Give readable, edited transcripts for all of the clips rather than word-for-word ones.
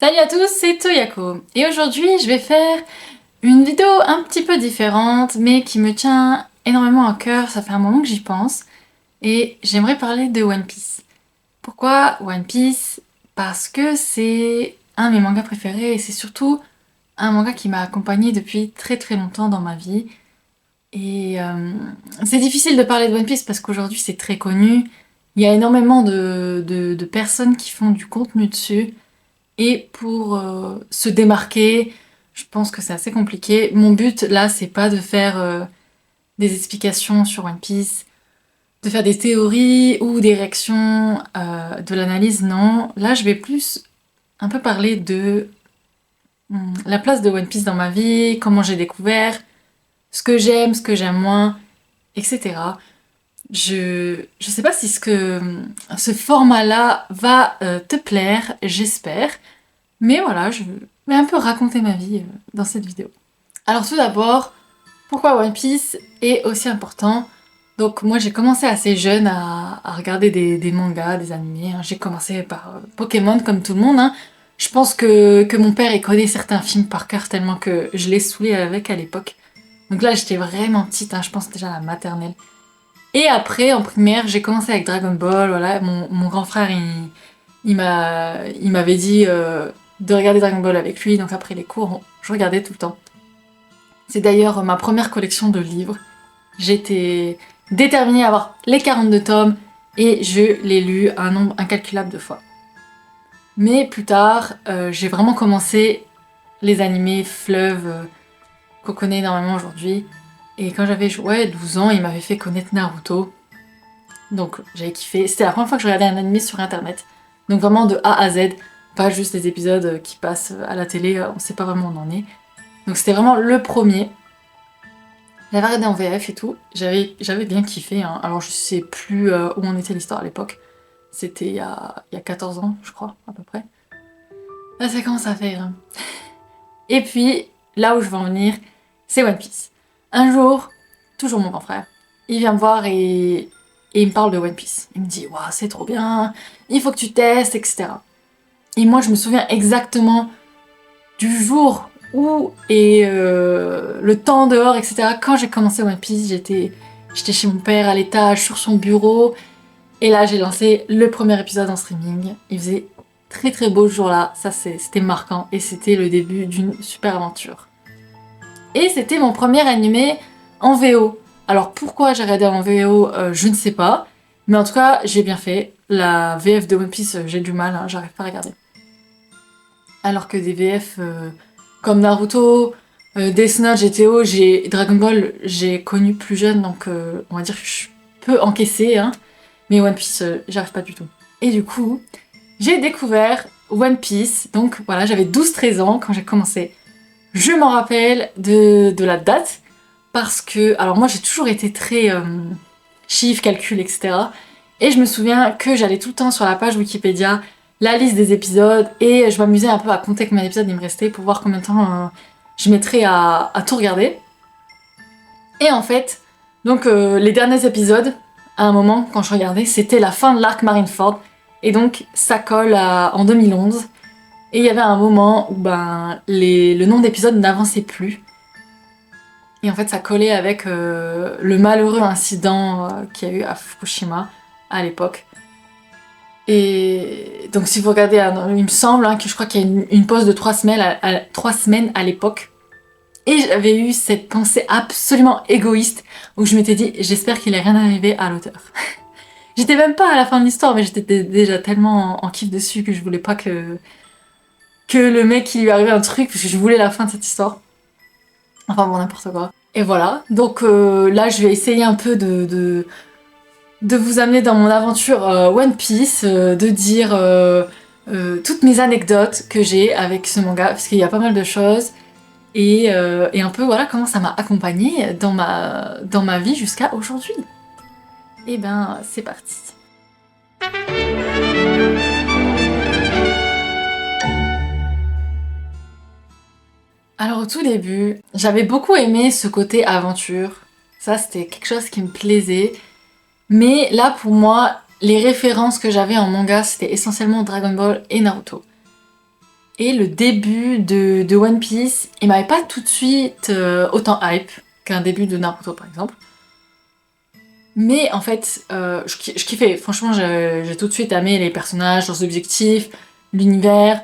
Salut à tous, c'est Toyako et aujourd'hui je vais faire une vidéo un petit peu différente mais qui me tient énormément à cœur, ça fait un moment que j'y pense et j'aimerais parler de One Piece. Pourquoi One Piece? Parce que c'est un de mes mangas préférés et c'est surtout un manga qui m'a accompagnée depuis très très longtemps dans ma vie et c'est difficile de parler de One Piece parce qu'aujourd'hui c'est très connu, il y a énormément de personnes qui font du contenu dessus. Et pour se démarquer, je pense que c'est assez compliqué. Mon but là, c'est pas de faire des explications sur One Piece, de faire des théories ou des réactions, de l'analyse, non. Là, je vais plus un peu parler de la place de One Piece dans ma vie, comment j'ai découvert, ce que j'aime moins, etc. Je sais pas si ce format-là va te plaire, j'espère. Mais voilà, je vais un peu raconter ma vie dans cette vidéo. Alors tout d'abord, pourquoi One Piece est aussi important? Donc moi j'ai commencé assez jeune à regarder des mangas, des animés, hein. J'ai commencé par Pokémon comme tout le monde, hein. Je pense que mon père il connaît certains films par cœur tellement que je l'ai saoulé avec à l'époque. Donc là j'étais vraiment petite, hein, je pense déjà à la maternelle. Et après en primaire j'ai commencé avec Dragon Ball, voilà, mon grand frère il m'avait dit de regarder Dragon Ball avec lui, donc après les cours, je regardais tout le temps. C'est d'ailleurs ma première collection de livres. J'étais déterminée à avoir les 42 tomes et je l'ai lu un nombre incalculable de fois. Mais plus tard, j'ai vraiment commencé les animés fleuves qu'on connaît énormément aujourd'hui. Et quand j'avais 12 ans, il m'avait fait connaître Naruto. Donc j'avais kiffé. C'était la première fois que je regardais un animé sur internet. Donc vraiment de A à Z, pas juste les épisodes qui passent à la télé, on sait pas vraiment où on en est. Donc c'était vraiment le premier. J'avais regardé en VF et tout, j'avais bien kiffé, hein. Alors je sais plus où on était l'histoire à l'époque. C'était il y a 14 ans, je crois, à peu près. Là ça commence à faire, hein. Et puis, là où je veux en venir, c'est One Piece. Un jour, toujours mon grand frère, il vient me voir et il me parle de One Piece. Il me dit, waouh, c'est trop bien, il faut que tu testes, etc. Et moi, je me souviens exactement du jour où et le temps dehors, etc. Quand j'ai commencé One Piece, j'étais chez mon père à l'étage, sur son bureau. Et là, j'ai lancé le premier épisode en streaming. Il faisait très très beau ce jour-là, ça c'était marquant. Et c'était le début d'une super aventure. Et c'était mon premier animé en VO. Alors pourquoi j'ai regardé en VO, je ne sais pas. Mais en tout cas, j'ai bien fait. La VF de One Piece, j'ai du mal, hein, j'arrive pas à regarder. Alors que des VF comme Naruto, Death Note, GTO, Dragon Ball, j'ai connu plus jeune, donc on va dire que je peux encaisser, hein. Mais One Piece, j'arrive pas du tout. Et du coup, j'ai découvert One Piece, donc voilà, j'avais 12-13 ans quand j'ai commencé. Je m'en rappelle de la date, parce que, alors moi j'ai toujours été très chiffres, calcul, etc. Et je me souviens que j'allais tout le temps sur la page Wikipédia, la liste des épisodes, et je m'amusais un peu à compter combien d'épisodes il me restait pour voir combien de temps je mettrais à tout regarder. Et en fait, donc les derniers épisodes, à un moment, quand je regardais, c'était la fin de l'arc Marineford, et donc ça colle en 2011. Et il y avait un moment où le nombre d'épisodes n'avançait plus. Et en fait, ça collait avec le malheureux incident qu'il y a eu à Fukushima à l'époque. Et donc, si vous regardez, il me semble que je crois qu'il y a une pause de 3 semaines à l'époque. Et j'avais eu cette pensée absolument égoïste où je m'étais dit, j'espère qu'il n'est rien arrivé à l'auteur. J'étais même pas à la fin de l'histoire, mais j'étais déjà tellement en kiff dessus que je voulais pas que le mec il lui arrivait un truc, parce que je voulais la fin de cette histoire. Enfin bon, n'importe quoi. Et voilà, donc là je vais essayer un peu de vous amener dans mon aventure One Piece, de dire toutes mes anecdotes que j'ai avec ce manga, parce qu'il y a pas mal de choses, et un peu voilà comment ça m'a accompagnée dans ma vie jusqu'à aujourd'hui. Et ben c'est parti. Alors au tout début, j'avais beaucoup aimé ce côté aventure, ça c'était quelque chose qui me plaisait. Mais là, pour moi, les références que j'avais en manga, c'était essentiellement Dragon Ball et Naruto. Et le début de One Piece, il m'avait pas tout de suite autant hype qu'un début de Naruto par exemple. Mais en fait, je kiffais. Franchement, j'ai tout de suite aimé les personnages, leurs objectifs, l'univers.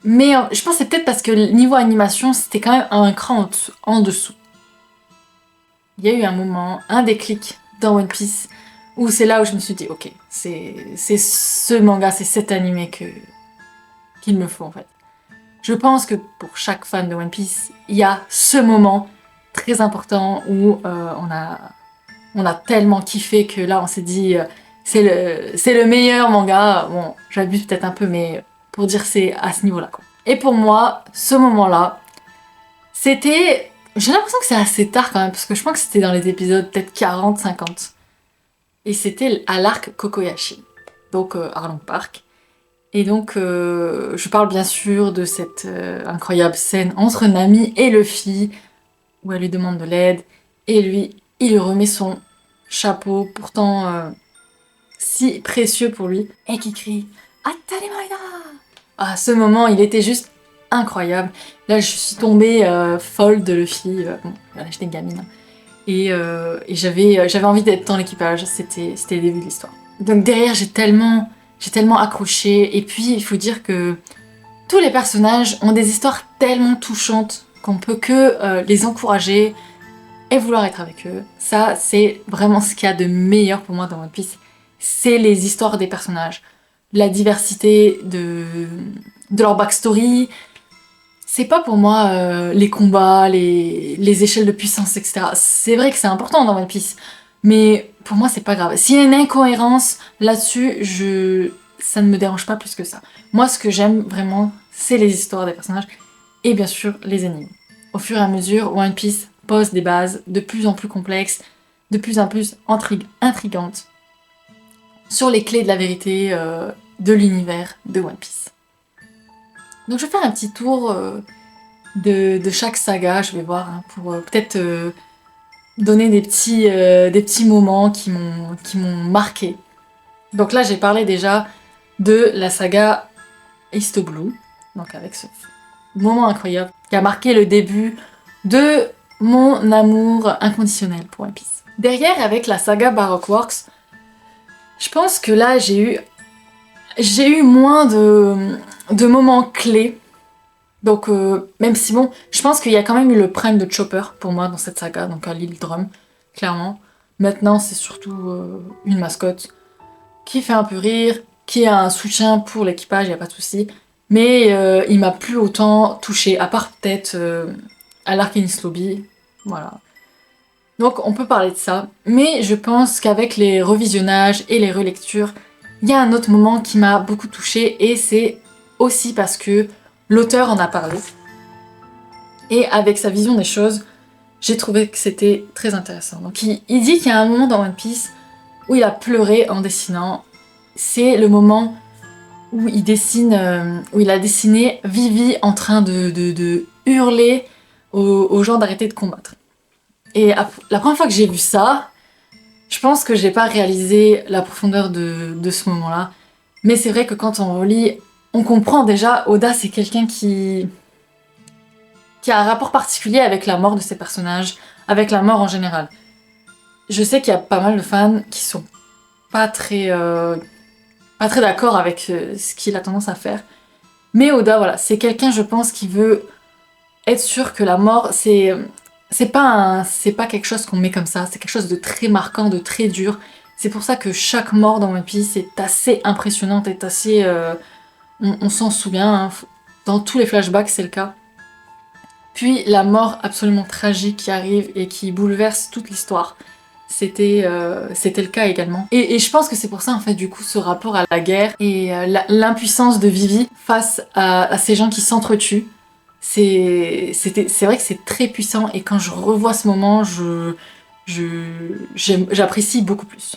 Mais je pense que c'est peut-être parce que le niveau animation, c'était quand même un cran en dessous. Il y a eu un moment, un déclic dans One Piece, où c'est là où je me suis dit, ok, c'est ce manga, c'est cet animé qu'il me faut en fait. Je pense que pour chaque fan de One Piece, il y a ce moment très important où on a tellement kiffé que là on s'est dit c'est le meilleur manga. Bon, j'abuse peut-être un peu, mais pour dire c'est à ce niveau-là quoi. Et pour moi, ce moment-là, c'était... J'ai l'impression que c'est assez tard quand même, parce que je pense que c'était dans les épisodes peut-être 40-50. Et c'était à l'arc Kokoyashi, donc Arlong Park. Et donc, je parle bien sûr de cette incroyable scène entre Nami et Luffy, où elle lui demande de l'aide, et lui, il lui remet son chapeau, pourtant si précieux pour lui, et qui crie Atarimaida! Ah, ce moment, il était juste incroyable. Là, je suis tombée folle de Luffy. Bon, voilà, j'étais une gamine. Et j'avais envie d'être dans l'équipage. C'était le début de l'histoire. Donc derrière, j'ai tellement accroché. Et puis, il faut dire que tous les personnages ont des histoires tellement touchantes qu'on peut que les encourager et vouloir être avec eux. Ça, c'est vraiment ce qu'il y a de meilleur pour moi dans One Piece. C'est les histoires des personnages. La diversité de leur backstory. C'est pas pour moi les combats, les échelles de puissance, etc. C'est vrai que c'est important dans One Piece, mais pour moi c'est pas grave. S'il y a une incohérence là-dessus, ça ne me dérange pas plus que ça. Moi ce que j'aime vraiment, c'est les histoires des personnages et bien sûr les énigmes. Au fur et à mesure, One Piece pose des bases de plus en plus complexes, de plus en plus intrigantes sur les clés de la vérité de l'univers de One Piece. Donc je vais faire un petit tour de chaque saga, je vais voir, hein, pour peut-être donner des petits moments qui m'ont marqué. Donc là j'ai parlé déjà de la saga East Blue, donc avec ce moment incroyable qui a marqué le début de mon amour inconditionnel pour One Piece. Derrière, avec la saga Baroque Works, je pense que là j'ai eu moins de moments clés. Donc même si bon, je pense qu'il y a quand même eu le prime de Chopper pour moi dans cette saga, donc à l'île Drum, clairement. Maintenant c'est surtout une mascotte qui fait un peu rire, qui a un soutien pour l'équipage, y a pas de souci. Mais il m'a plus autant touché, à part peut-être à l'Arcanis Lobby, voilà. Donc on peut parler de ça, mais je pense qu'avec les revisionnages et les relectures, il y a un autre moment qui m'a beaucoup touchée et c'est aussi parce que l'auteur en a parlé. Et avec sa vision des choses, j'ai trouvé que c'était très intéressant. Donc il dit qu'il y a un moment dans One Piece où il a pleuré en dessinant. C'est le moment où il dessine, où il a dessiné Vivi en train de hurler aux gens d'arrêter de combattre. Et la première fois que j'ai vu ça, je pense que j'ai pas réalisé la profondeur de ce moment-là. Mais c'est vrai que quand on relit, on comprend déjà, Oda c'est quelqu'un qui a un rapport particulier avec la mort de ses personnages, avec la mort en général. Je sais qu'il y a pas mal de fans qui sont pas très d'accord avec ce qu'il a tendance à faire. Mais Oda, voilà, c'est quelqu'un, je pense, qui veut être sûr que la mort, c'est pas quelque chose qu'on met comme ça, c'est quelque chose de très marquant, de très dur. C'est pour ça que chaque mort dans One Piece est assez impressionnante, est assez... on s'en souvient, hein, dans tous les flashbacks c'est le cas. Puis la mort absolument tragique qui arrive et qui bouleverse toute l'histoire. C'était le cas également. Et je pense que c'est pour ça, en fait, du coup, ce rapport à la guerre et l'impuissance de Vivi face à ces gens qui s'entretuent. C'est vrai que c'est très puissant et quand je revois ce moment, j'apprécie beaucoup plus.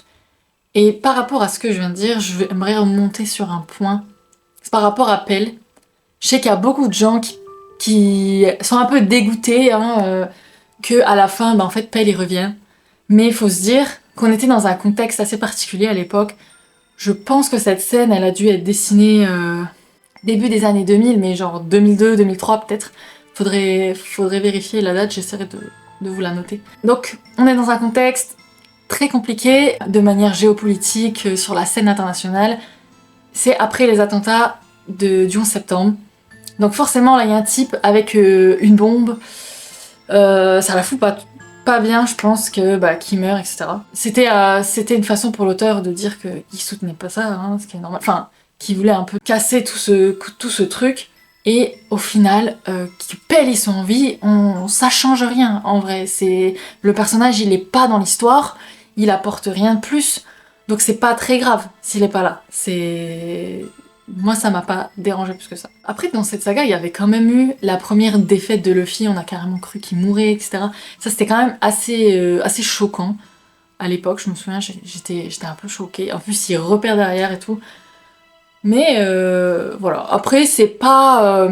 Et par rapport à ce que je viens de dire, j'aimerais remonter sur un point. C'est par rapport à Pell. Je sais qu'il y a beaucoup de gens qui sont un peu dégoûtés hein, que à la fin, en fait, Pell il revient. Mais il faut se dire qu'on était dans un contexte assez particulier à l'époque. Je pense que cette scène, elle a dû être dessinée début des années 2000, mais genre 2002, 2003 peut-être. Faudrait vérifier la date, j'essaierai de vous la noter. Donc on est dans un contexte très compliqué de manière géopolitique sur la scène internationale. C'est après les attentats du 11 septembre. Donc forcément là il y a un type avec une bombe. Ça la fout pas bien, je pense, qu'il meurt, etc. C'était une façon pour l'auteur de dire qu'il soutenait pas ça, hein, ce qui est normal. Enfin, qu'il voulait un peu casser tout ce truc. Et au final, qu'il pèle son vie, ça change rien en vrai. Le personnage, il est pas dans l'histoire, il apporte rien de plus, donc c'est pas très grave s'il est pas là. Moi, ça m'a pas dérangé plus que ça. Après, dans cette saga, il y avait quand même eu la première défaite de Luffy, on a carrément cru qu'il mourait, etc. Ça, c'était quand même assez choquant à l'époque, je me souviens, j'étais un peu choquée. En plus, il repère derrière et tout. Mais voilà, après c'est pas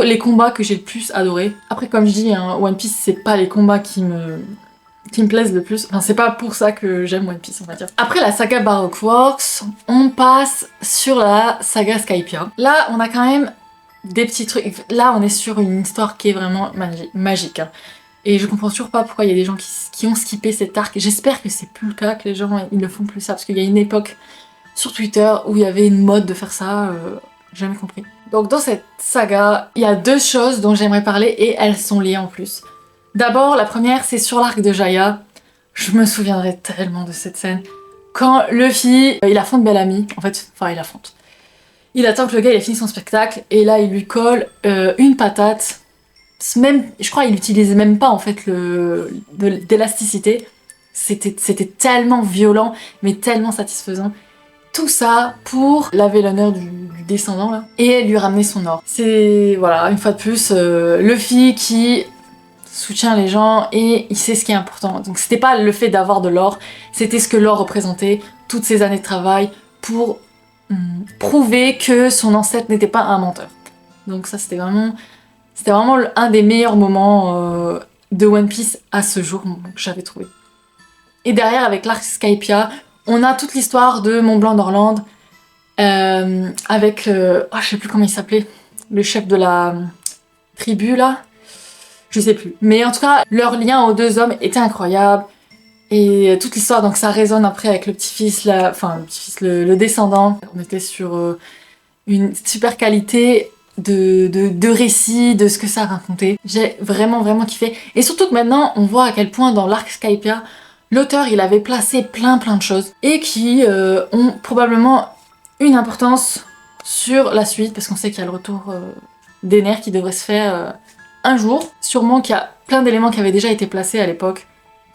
les combats que j'ai le plus adoré. Après comme je dis, hein, One Piece c'est pas les combats qui me plaisent le plus. Enfin c'est pas pour ça que j'aime One Piece on va dire. Après la saga Baroque Works, on passe sur la saga Skypiea. Là on a quand même des petits trucs. Là on est sur une histoire qui est vraiment magique. Hein. Et je comprends toujours pas pourquoi il y a des gens qui ont skippé cet arc. J'espère que c'est plus le cas, que les gens ils ne font plus ça, parce qu'il y a une époque sur Twitter où il y avait une mode de faire ça, jamais compris. Donc dans cette saga, il y a deux choses dont j'aimerais parler et elles sont liées en plus. D'abord, la première, c'est sur l'arc de Jaya. Je me souviendrai tellement de cette scène. Quand Luffy, il affronte Bellamy, en fait, enfin il affronte. Il attend que le gars il ait fini son spectacle et là il lui colle une patate. Même, je crois qu'il n'utilisait même pas en fait d'élasticité. C'était tellement violent, mais tellement satisfaisant. Tout ça pour laver l'honneur du descendant là et lui ramener son or. C'est voilà, une fois de plus, Luffy qui soutient les gens et il sait ce qui est important. Donc c'était pas le fait d'avoir de l'or, c'était ce que l'or représentait, toutes ces années de travail pour prouver que son ancêtre n'était pas un menteur. Donc ça c'était vraiment un des meilleurs moments de One Piece à ce jour que j'avais trouvé. Et derrière avec l'arc Skypiea, on a toute l'histoire de Mont Blanc d'Orlande avec, je sais plus comment il s'appelait, le chef de la tribu là, je sais plus. Mais en tout cas, leur lien aux deux hommes était incroyable. Et toute l'histoire, donc ça résonne après avec le petit-fils, le descendant. On était sur une super qualité de récit, de ce que ça racontait. J'ai vraiment kiffé. Et surtout que maintenant, on voit à quel point dans l'arc Skypiea, l'auteur, il avait placé plein de choses et qui ont probablement une importance sur la suite, parce qu'on sait qu'il y a le retour d'Ener qui devrait se faire un jour. Sûrement qu'il y a plein d'éléments qui avaient déjà été placés à l'époque.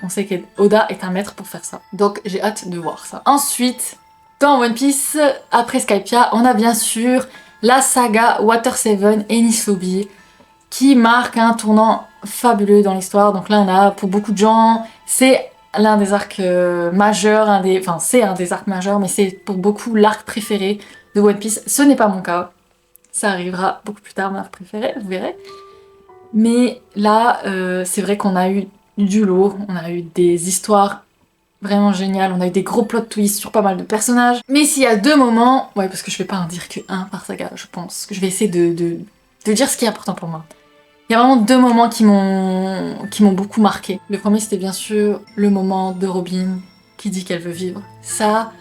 On sait qu'Oda est un maître pour faire ça. Donc j'ai hâte de voir ça. Ensuite, dans One Piece, après Skypiea, on a bien sûr la saga Water 7 et Enies Lobby, qui marque un tournant fabuleux dans l'histoire. Donc là, on a, pour beaucoup de gens, c'est l'un des arcs majeurs, c'est un des arcs majeurs, mais c'est pour beaucoup l'arc préféré de One Piece. Ce n'est pas mon cas. Ça arrivera beaucoup plus tard, mon arc préféré, vous verrez. Mais là, c'est vrai qu'on a eu du lourd, on a eu des histoires vraiment géniales, on a eu des gros plot twists sur pas mal de personnages. Mais s'il y a deux moments, ouais, parce que je vais pas en dire que un par saga, je pense, que je vais essayer de dire ce qui est important pour moi. Il y a vraiment deux moments qui m'ont beaucoup marqué. Le premier, c'était bien sûr le moment de Robin qui dit qu'elle veut vivre. Ça,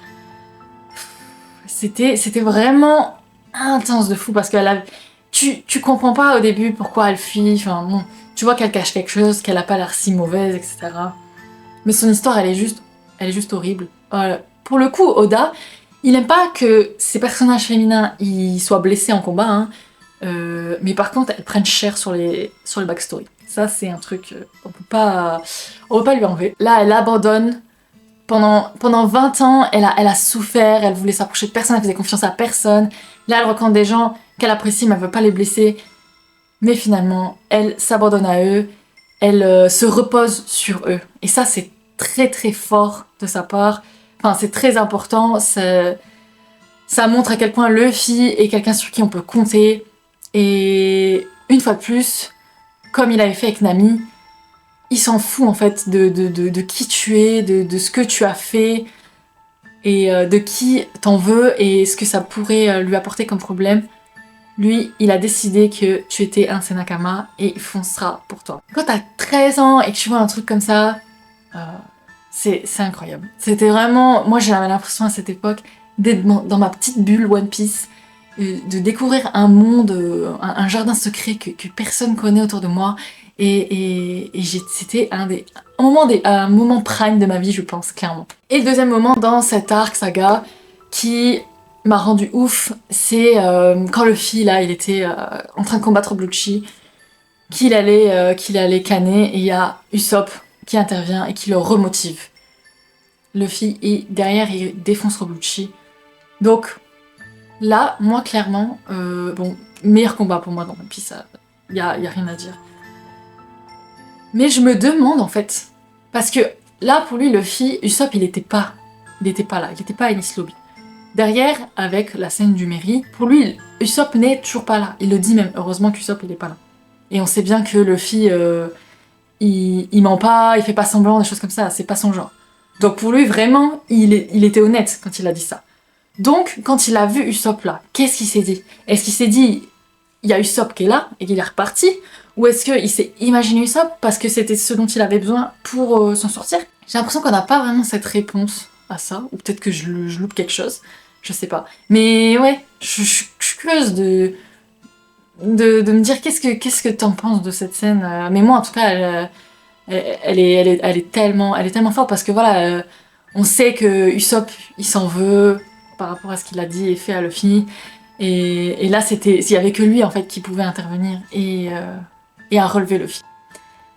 c'était vraiment intense de fou parce qu'elle tu comprends pas au début pourquoi elle fuit. Enfin bon, tu vois qu'elle cache quelque chose, qu'elle a pas l'air si mauvaise, etc. Mais son histoire, elle est juste horrible. Pour le coup, Oda, il aime pas que ses personnages féminins ils soient blessés en combat, hein. Mais par contre, elles prennent cher sur le backstory. Ça, c'est un truc, on peut pas lui enlever. Là, elle abandonne. Pendant 20 ans, elle a souffert, elle voulait s'approcher de personne, elle faisait confiance à personne. Là, elle rencontre des gens qu'elle apprécie, mais elle veut pas les blesser. Mais finalement, elle s'abandonne à eux, elle se repose sur eux. Et ça, c'est très fort de sa part. Enfin, c'est très important. Ça montre à quel point Luffy est quelqu'un sur qui on peut compter. Et une fois de plus, comme il avait fait avec Nami, il s'en fout en fait de qui tu es, de ce que tu as fait, et de qui t'en veux, et ce que ça pourrait lui apporter comme problème. lui, il a décidé que tu étais un Senakama et il foncera pour toi. Quand t'as 13 ans et que tu vois un truc comme ça, c'est incroyable. C'était vraiment... Moi, j'avais l'impression à cette époque d'être dans ma petite bulle One Piece, de découvrir un monde, un jardin secret que personne connaît autour de moi. C'était un moment prime de ma vie, je pense, clairement. Et le deuxième moment dans cet arc saga qui m'a rendu ouf, c'est quand Luffy, là, il était en train de combattre Bluetchi, qu'il allait canner, et il y a Usopp qui intervient et qui le remotive. Luffy, et derrière, il défonce Bluetchi. Donc, là, moi, clairement, bon, meilleur combat pour moi dans One Piece, y a rien à dire. Mais je me demande, en fait, parce que là, pour lui, Luffy, Usopp, il était pas là, il était pas à Enies Lobby. Derrière, avec la scène du Merry, pour lui, Usopp n'est toujours pas là. Il le dit même, heureusement qu'Usopp, il est pas là. Et on sait bien que Luffy, il ment pas, il fait pas semblant, des choses comme ça, c'est pas son genre. Donc pour lui, vraiment, il était honnête quand il a dit ça. Donc, quand il a vu Usopp là, qu'est-ce qu'il s'est dit? Est-ce qu'il s'est dit, il y a Usopp qui est là, et qu'il est reparti? Ou est-ce qu'il s'est imaginé Usopp parce que c'était ce dont il avait besoin pour s'en sortir? J'ai l'impression qu'on n'a pas vraiment cette réponse à ça, ou peut-être que je loupe quelque chose, je sais pas. Mais ouais, je suis curieuse de me dire qu'est-ce que t'en penses de cette scène. Mais moi, en tout cas, elle est tellement forte parce que voilà, on sait que Usopp, il s'en veut par rapport à ce qu'il a dit et fait à Luffy. Et là, il y avait que lui en fait qui pouvait intervenir et à relever Luffy.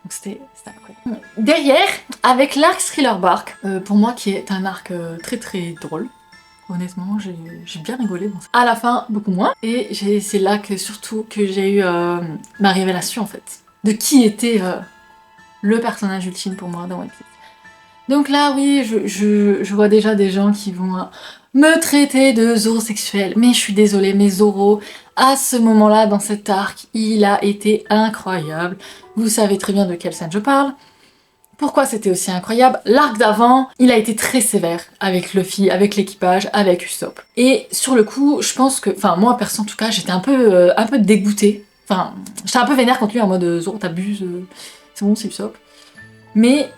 Donc c'était incroyable. Derrière, avec l'arc Thriller Bark, pour moi qui est un arc très très drôle. Honnêtement, j'ai bien rigolé. Bon. À la fin, beaucoup moins. Et c'est là surtout que j'ai eu ma révélation en fait. De qui était le personnage ultime pour moi dans One Piece. Donc là, oui, je vois déjà des gens qui vont me traiter de zorosexuel. Mais je suis désolée, mais Zoro, à ce moment-là, dans cet arc, il a été incroyable. Vous savez très bien de quelle scène je parle. Pourquoi c'était aussi incroyable? L'arc d'avant, il a été très sévère avec Luffy, avec l'équipage, avec Usopp. Et sur le coup, je pense que, enfin moi perso en tout cas, j'étais un peu dégoûtée. Enfin, j'étais un peu vénère contre lui en mode Zoro t'abuses, c'est bon c'est Usopp. Mais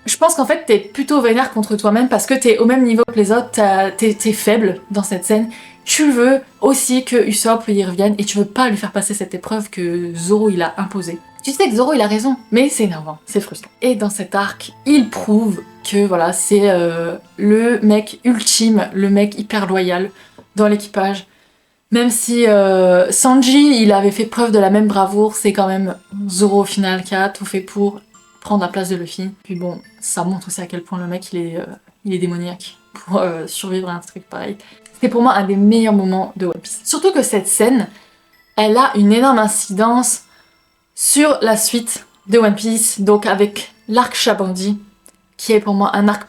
je pense qu'en fait t'es plutôt vénère contre toi-même parce que t'es au même niveau que les autres, t'es faible dans cette scène. Tu veux aussi que Usopp y revienne et tu veux pas lui faire passer cette épreuve que Zoro il a imposée. Tu sais que Zoro il a raison, mais c'est énervant, c'est frustrant. Et dans cet arc, il prouve que voilà, c'est le mec ultime, le mec hyper loyal dans l'équipage. Même si Sanji il avait fait preuve de la même bravoure, c'est quand même Zoro au final qui a tout fait pour prendre la place de Luffy. Puis bon, ça montre aussi à quel point le mec il est démoniaque pour survivre à un truc pareil. C'était pour moi un des meilleurs moments de One Piece. Surtout que cette scène, elle a une énorme incidence sur la suite de One Piece, donc avec l'arc Shabandi, qui est pour moi un arc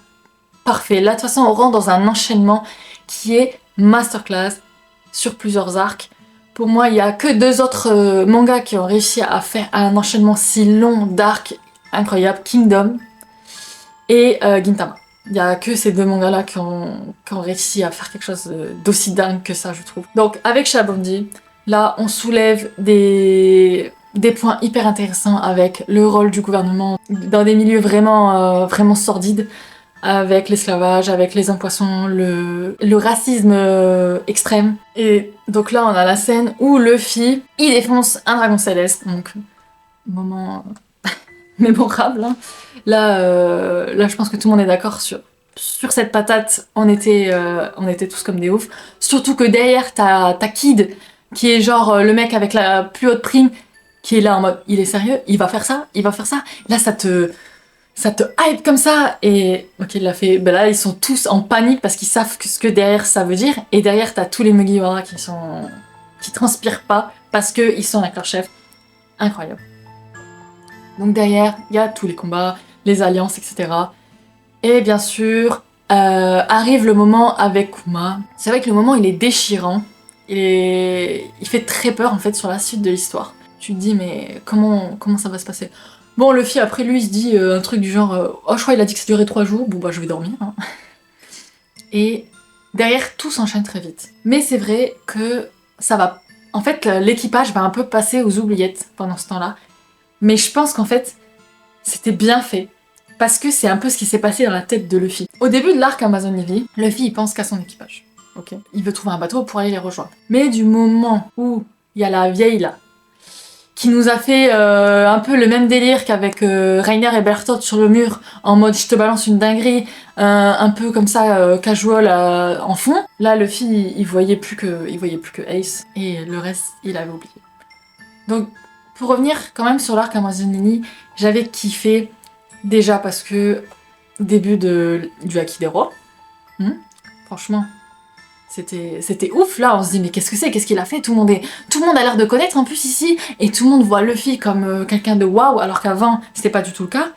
parfait. Là, de toute façon, on rentre dans un enchaînement qui est masterclass sur plusieurs arcs. Pour moi, il n'y a que 2 autres mangas qui ont réussi à faire un enchaînement si long d'arcs incroyables, Kingdom et Gintama. Il n'y a que ces 2 mangas-là qui ont réussi à faire quelque chose d'aussi dingue que ça, je trouve. Donc, avec Shabandi, là, on soulève des points hyper intéressants avec le rôle du gouvernement dans des milieux vraiment, vraiment sordides, avec l'esclavage, avec les empoisons, le racisme extrême. Et donc là, on a la scène où Luffy, il défonce un dragon céleste, donc moment mémorable. Hein. Là, je pense que tout le monde est d'accord sur cette patate. On était tous comme des oufs. Surtout que derrière, t'as Kid, qui est genre le mec avec la plus haute prime, qui est là en mode, il est sérieux, il va faire ça. Là, ça te hype comme ça, et ok, il l'a fait. Ben là, ils sont tous en panique parce qu'ils savent ce que derrière ça veut dire, et derrière, t'as tous les Mugiwara qui transpirent pas parce qu'ils sont avec leur chef. Incroyable. Donc derrière, il y a tous les combats, les alliances, etc. Et bien sûr, arrive le moment avec Kuma. C'est vrai que le moment, il est déchirant. Il fait très peur, en fait, sur la suite de l'histoire. Tu te dis, mais comment ça va se passer? Bon, Luffy, après lui, il se dit un truc du genre oh, je crois qu'il a dit que ça durait 3 jours, bon bah je vais dormir. Hein. Et derrière, tout s'enchaîne très vite. Mais c'est vrai que ça va En fait, l'équipage va un peu passer aux oubliettes pendant ce temps-là. Mais je pense qu'en fait, c'était bien fait. Parce que c'est un peu ce qui s'est passé dans la tête de Luffy. Au début de l'arc Amazon Heavy, Luffy il pense qu'à son équipage. Ok. Il veut trouver un bateau pour aller les rejoindre. Mais du moment où il y a la vieille là, qui nous a fait un peu le même délire qu'avec Reiner et Bertolt sur le mur, en mode je te balance une dinguerie, un peu comme ça, casual en fond. Là, Luffy, il voyait plus que Ace, et le reste, il avait oublié. Donc, pour revenir quand même sur l'arc Amazonini, j'avais kiffé, déjà parce que début du Haki des Rois, franchement, c'était ouf. Là on se dit mais qu'est-ce que c'est, qu'est-ce qu'il a fait, tout le monde a l'air de connaître en plus ici, et tout le monde voit Luffy comme quelqu'un de waouh, alors qu'avant c'était pas du tout le cas.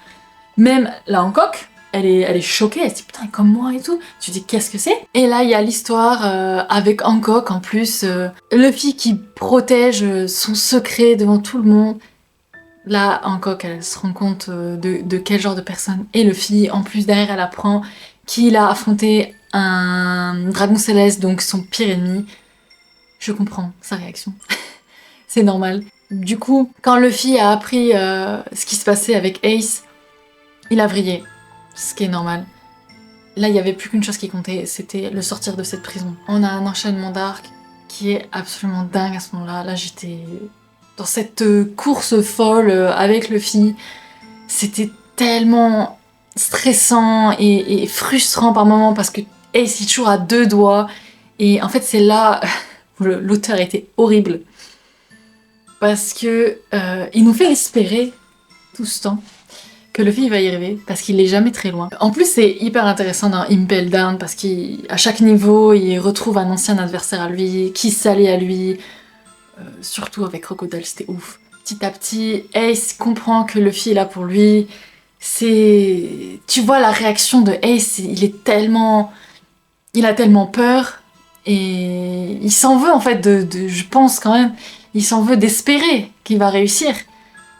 Même la Hancock, elle est choquée, elle se dit putain comme moi et tout, tu dis qu'est-ce que c'est. Et là il y a l'histoire avec Hancock en plus, Luffy qui protège son secret devant tout le monde. Là Hancock elle se rend compte de quel genre de personne est Luffy, en plus derrière elle apprend qu'il a affronté un dragon céleste, donc son pire ennemi. Je comprends sa réaction. C'est normal. Du coup, quand Luffy a appris ce qui se passait avec Ace, il a vrillé. Ce qui est normal. Là, il n'y avait plus qu'une chose qui comptait, c'était le sortir de cette prison. On a un enchaînement d'arcs qui est absolument dingue à ce moment-là. Là, j'étais dans cette course folle avec Luffy. C'était tellement stressant et frustrant par moments parce que Ace est toujours à deux doigts, et en fait c'est là où l'auteur était horrible parce que il nous fait espérer tout ce temps que Luffy va y arriver parce qu'il est jamais très loin. En plus c'est hyper intéressant dans Impel Down parce qu'à chaque niveau il retrouve un ancien adversaire à lui qui s'allie à lui, surtout avec Crocodile, c'était ouf. Petit à petit Ace comprend que Luffy est là pour lui. Tu vois la réaction de Ace, il a tellement peur, et il s'en veut en fait je pense quand même, il s'en veut d'espérer qu'il va réussir,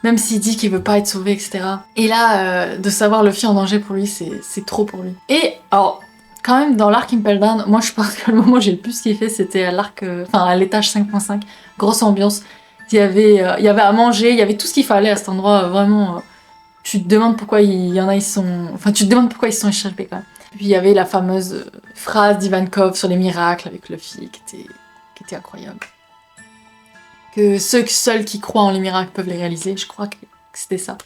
même s'il dit qu'il veut pas être sauvé, etc. Et là, de savoir Luffy en danger pour lui, c'est trop pour lui. Et alors, quand même dans l'arc Impel Down, moi je pense que le moment où j'ai le plus kiffé, c'était à l'arc, à l'étage 5.5, grosse ambiance. Il y avait à manger, il y avait tout ce qu'il fallait à cet endroit, vraiment. Tu te demandes pourquoi il y en a, tu te demandes pourquoi ils se sont échappés quand même. Puis il y avait la fameuse phrase d'Ivankov sur les miracles avec Luffy qui était incroyable. Que ceux seuls qui croient en les miracles peuvent les réaliser, je crois que c'était ça.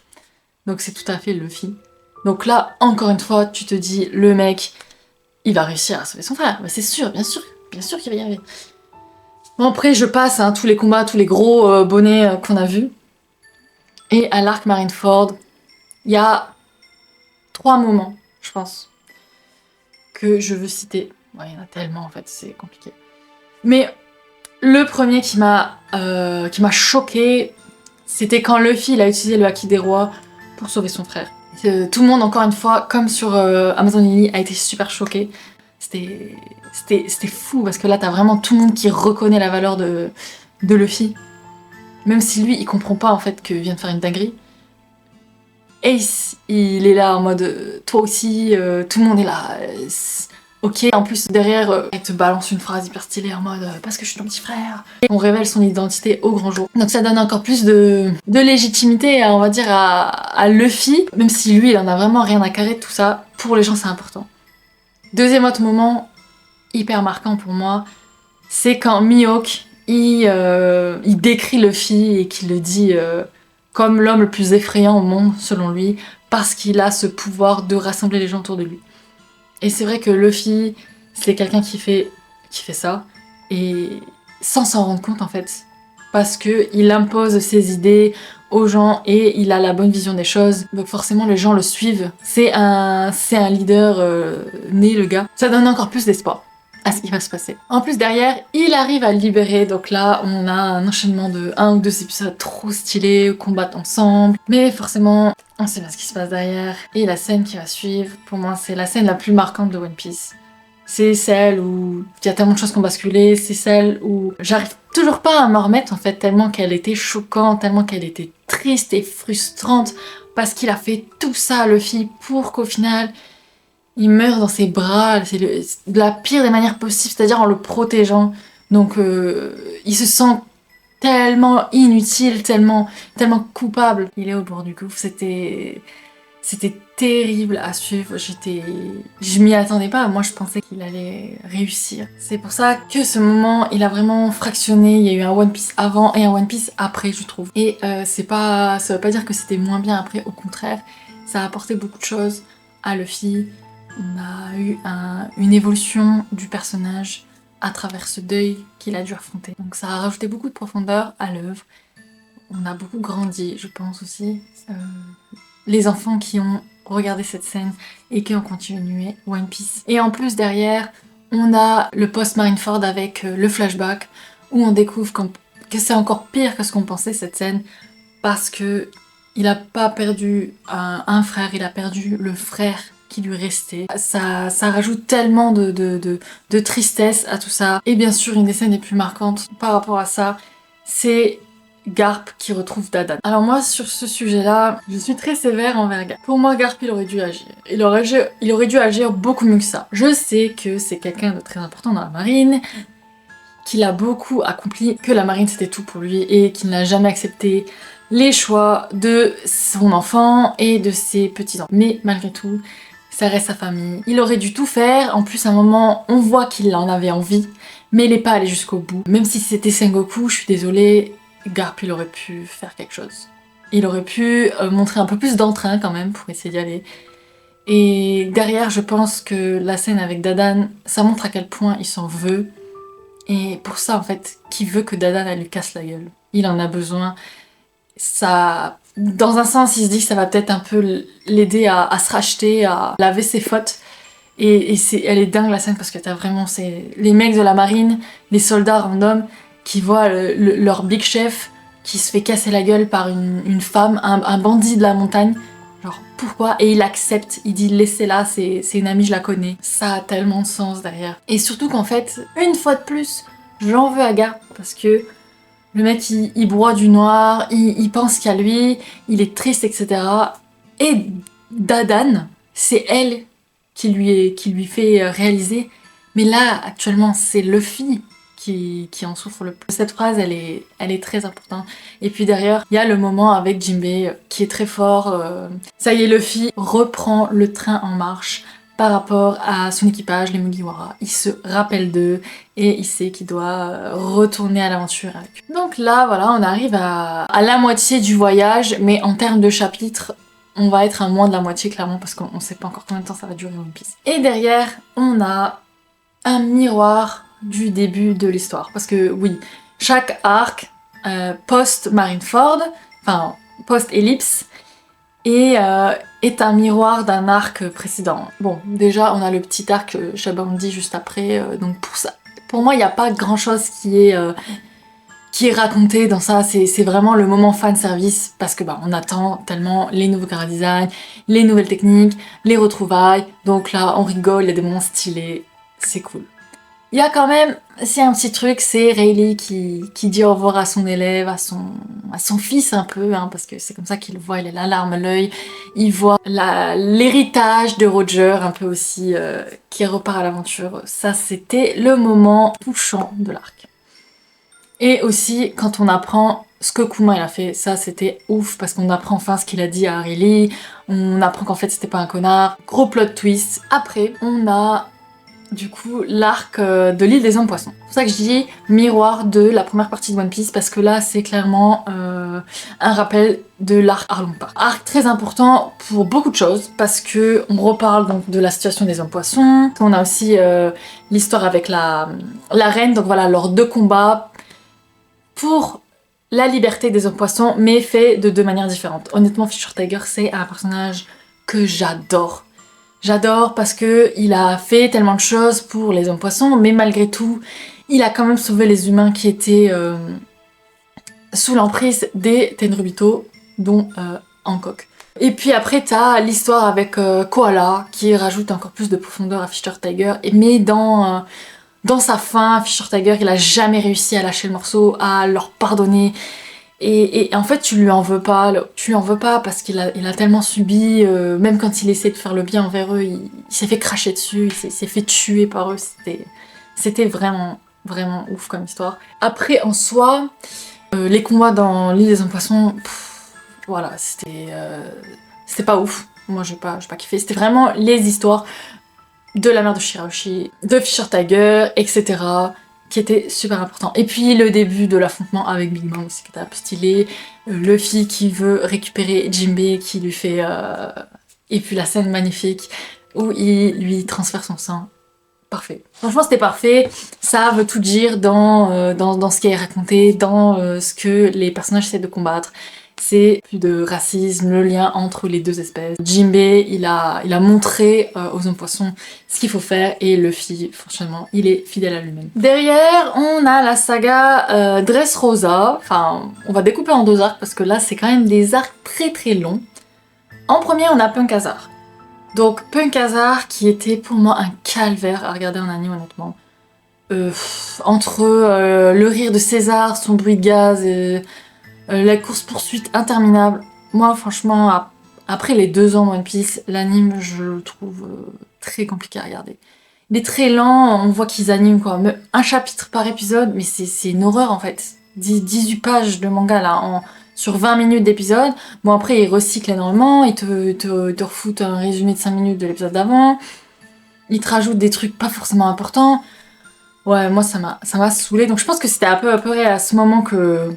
Donc c'est tout à fait Luffy. Donc là, encore une fois, tu te dis, le mec, il va réussir à sauver son frère. Mais c'est sûr, bien sûr qu'il va y arriver. Bon après, je passe tous les combats, tous les gros bonnets qu'on a vus. Et à l'arc Marineford, il y a 3 moments, je pense, que je veux citer. Ouais, il y en a tellement en fait, c'est compliqué. Mais le premier qui m'a choqué, c'était quand Luffy il a utilisé le Haki des Rois pour sauver son frère. Tout le monde, encore une fois, comme sur Amazon Lily, a été super choqué. C'était fou, parce que là, t'as vraiment tout le monde qui reconnaît la valeur de Luffy. Même si lui, il comprend pas en fait qu'il vient de faire une dinguerie. Ace, il est là en mode toi aussi, tout le monde est là. Ok, en plus derrière, elle te balance une phrase hyper stylée en mode parce que je suis ton petit frère. Et on révèle son identité au grand jour. Donc ça donne encore plus de légitimité, on va dire, à Luffy, même si lui, il en a vraiment rien à carrer de tout ça. Pour les gens, c'est important. Deuxième autre moment, hyper marquant pour moi, c'est quand Mihawk, il décrit Luffy et qu'il le dit comme l'homme le plus effrayant au monde, selon lui, parce qu'il a ce pouvoir de rassembler les gens autour de lui. Et c'est vrai que Luffy, c'est quelqu'un qui fait ça, et sans s'en rendre compte en fait, parce qu'il impose ses idées aux gens et il a la bonne vision des choses, donc forcément les gens le suivent. C'est un leader né, le gars. Ça donne encore plus d'espoir à ce qui va se passer. En plus derrière, il arrive à le libérer, donc là on a un enchaînement de 1 ou 2 épisodes trop stylés, combattent ensemble, mais forcément on sait pas ce qui se passe derrière. Et la scène qui va suivre, pour moi c'est la scène la plus marquante de One Piece. C'est celle où il y a tellement de choses qui ont basculé, c'est celle où j'arrive toujours pas à m'en remettre en fait, tellement qu'elle était choquante, tellement qu'elle était triste et frustrante, parce qu'il a fait tout ça à Luffy pour qu'au final il meurt dans ses bras, c'est de la pire des manières possibles, c'est-à-dire en le protégeant. Donc il se sent tellement inutile, tellement coupable. Il est au bord du gouffre, c'était terrible à suivre, je m'y attendais pas, moi je pensais qu'il allait réussir. C'est pour ça que ce moment, il a vraiment fractionné, il y a eu un One Piece avant et un One Piece après, je trouve. Et ça veut pas dire que c'était moins bien après, au contraire, ça a apporté beaucoup de choses à Luffy. On a eu une évolution du personnage à travers ce deuil qu'il a dû affronter. Donc ça a rajouté beaucoup de profondeur à l'œuvre. On a beaucoup grandi, je pense aussi. Les enfants qui ont regardé cette scène et qui ont continué One Piece. Et en plus derrière, on a le post-Marineford avec le flashback où on découvre que c'est encore pire que ce qu'on pensait cette scène parce que il a pas perdu un frère, il a perdu le frère qui lui restait. Ça rajoute tellement de tristesse à tout ça. Et bien sûr, une des scènes les plus marquantes par rapport à ça, c'est Garp qui retrouve Dadan. Alors moi, sur ce sujet-là, je suis très sévère envers Garp. Pour moi, Garp, il aurait dû agir. Il aurait dû agir beaucoup mieux que ça. Je sais que c'est quelqu'un de très important dans la marine, qu'il a beaucoup accompli, que la marine c'était tout pour lui et qu'il n'a jamais accepté les choix de son enfant et de ses petits-enfants. Mais malgré tout, ça reste sa famille. Il aurait dû tout faire. En plus, à un moment, on voit qu'il en avait envie, mais il n'est pas allé jusqu'au bout. Même si c'était Sengoku, je suis désolée, Garp, il aurait pu faire quelque chose. Il aurait pu montrer un peu plus d'entrain quand même pour essayer d'y aller. Et derrière, je pense que la scène avec Dadan, ça montre à quel point il s'en veut. Et pour ça, en fait, qu'il veut que Dadan, elle lui casse la gueule. Il en a besoin. Ça, dans un sens, il se dit que ça va peut-être un peu l'aider à se racheter, à laver ses fautes. Et elle est dingue la scène parce que t'as vraiment les mecs de la marine, les soldats random qui voient leur big chef qui se fait casser la gueule par une femme, un bandit de la montagne. Genre pourquoi? Et il accepte, il dit laissez-la, c'est une amie, je la connais. Ça a tellement de sens derrière. Et surtout qu'en fait, une fois de plus, j'en veux à Garp parce que le mec il broie du noir, il pense qu'à lui, il est triste, etc. Et Dadan, c'est elle qui lui fait réaliser. Mais là, actuellement, c'est Luffy qui en souffre le plus. Cette phrase, elle est très importante. Et puis derrière, il y a le moment avec Jinbei qui est très fort. Ça y est, Luffy reprend le train en marche par rapport à son équipage, les Mugiwara. Il se rappelle d'eux et il sait qu'il doit retourner à l'aventure avec eux. Donc là, voilà, on arrive à la moitié du voyage, mais en termes de chapitres, on va être à moins de la moitié clairement parce qu'on sait pas encore combien de temps ça va durer One Piece. Et derrière, on a un miroir du début de l'histoire. Parce que oui, chaque arc post-Marineford, enfin post-ellipse, est un miroir d'un arc précédent. Bon, déjà on a le petit arc Shabandi juste après, donc pour moi il n'y a pas grand chose qui est raconté dans ça, c'est vraiment le moment fan service parce que on attend tellement les nouveaux chara-design, les nouvelles techniques, les retrouvailles, donc là on rigole, il y a des moments stylés, c'est cool. Il y a quand même, c'est un petit truc, c'est Rayleigh qui dit au revoir à son élève, à son fils un peu, hein, parce que c'est comme ça qu'il le voit, il a la larme à l'œil, il voit l'héritage de Roger un peu aussi, qui repart à l'aventure. Ça c'était le moment touchant de l'arc. Et aussi quand on apprend ce que Kuma il a fait, ça c'était ouf, parce qu'on apprend enfin ce qu'il a dit à Rayleigh, on apprend qu'en fait c'était pas un connard, gros plot twist. Après on a du coup l'arc de l'île des hommes poissons. C'est pour ça que je dis miroir de la première partie de One Piece, parce que là c'est clairement un rappel de l'arc Arlong Park. Arc très important pour beaucoup de choses, parce que on reparle donc de la situation des hommes poissons, on a aussi l'histoire avec la reine, donc voilà leurs deux combats pour la liberté des hommes poissons, mais fait de deux manières différentes. Honnêtement, Fisher Tiger c'est un personnage que j'adore. J'adore parce que il a fait tellement de choses pour les hommes poissons, mais malgré tout, il a quand même sauvé les humains qui étaient sous l'emprise des Tenryubito, dont Hancock. Et puis après, t'as l'histoire avec Koala, qui rajoute encore plus de profondeur à Fisher Tiger, mais dans sa fin, Fisher Tiger, il a jamais réussi à lâcher le morceau, à leur pardonner. Et en fait, tu lui en veux pas parce qu'il a tellement subi, même quand il essaie de faire le bien envers eux, il s'est fait cracher dessus, il s'est fait tuer par eux, c'était vraiment, vraiment ouf comme histoire. Après, en soi, Les combats dans l'île des hommes poissons, voilà, c'était pas ouf. Moi j'ai pas kiffé. C'était vraiment les histoires de la mère de Shirahoshi, de Fisher Tiger, etc. qui étaient super importants. Et puis le début de l'affrontement avec Big Mom aussi qui était un peu stylé. Luffy qui veut récupérer Jinbei qui lui fait... Et puis la scène magnifique où il lui transfère son sang. Parfait. Franchement, c'était parfait. Ça veut tout dire dans ce qui est raconté, dans ce que les personnages essaient de combattre. C'est plus de racisme, le lien entre les deux espèces. Jinbei, il a montré aux hommes poissons ce qu'il faut faire et Luffy, franchement, il est fidèle à lui-même. Derrière, on a la saga Dressrosa. Enfin, on va découper en 2 arcs parce que là, c'est quand même des arcs très très longs. En premier, on a Punk Hazard. Donc Punk Hazard qui était pour moi un calvaire à regarder en anime honnêtement. Entre le rire de César, son bruit de gaz et la course-poursuite interminable. Moi franchement, après les 2 ans de One Piece, l'anime je le trouve très compliqué à regarder. Il est très lent, on voit qu'ils animent quoi, un chapitre par épisode, mais c'est une horreur en fait. 18 pages de manga là, sur 20 minutes d'épisode. Bon après ils recyclent énormément, ils te refoutent un résumé de 5 minutes de l'épisode d'avant, ils te rajoutent des trucs pas forcément importants. Ouais, moi ça m'a saoulée, donc je pense que c'était à peu près à ce moment que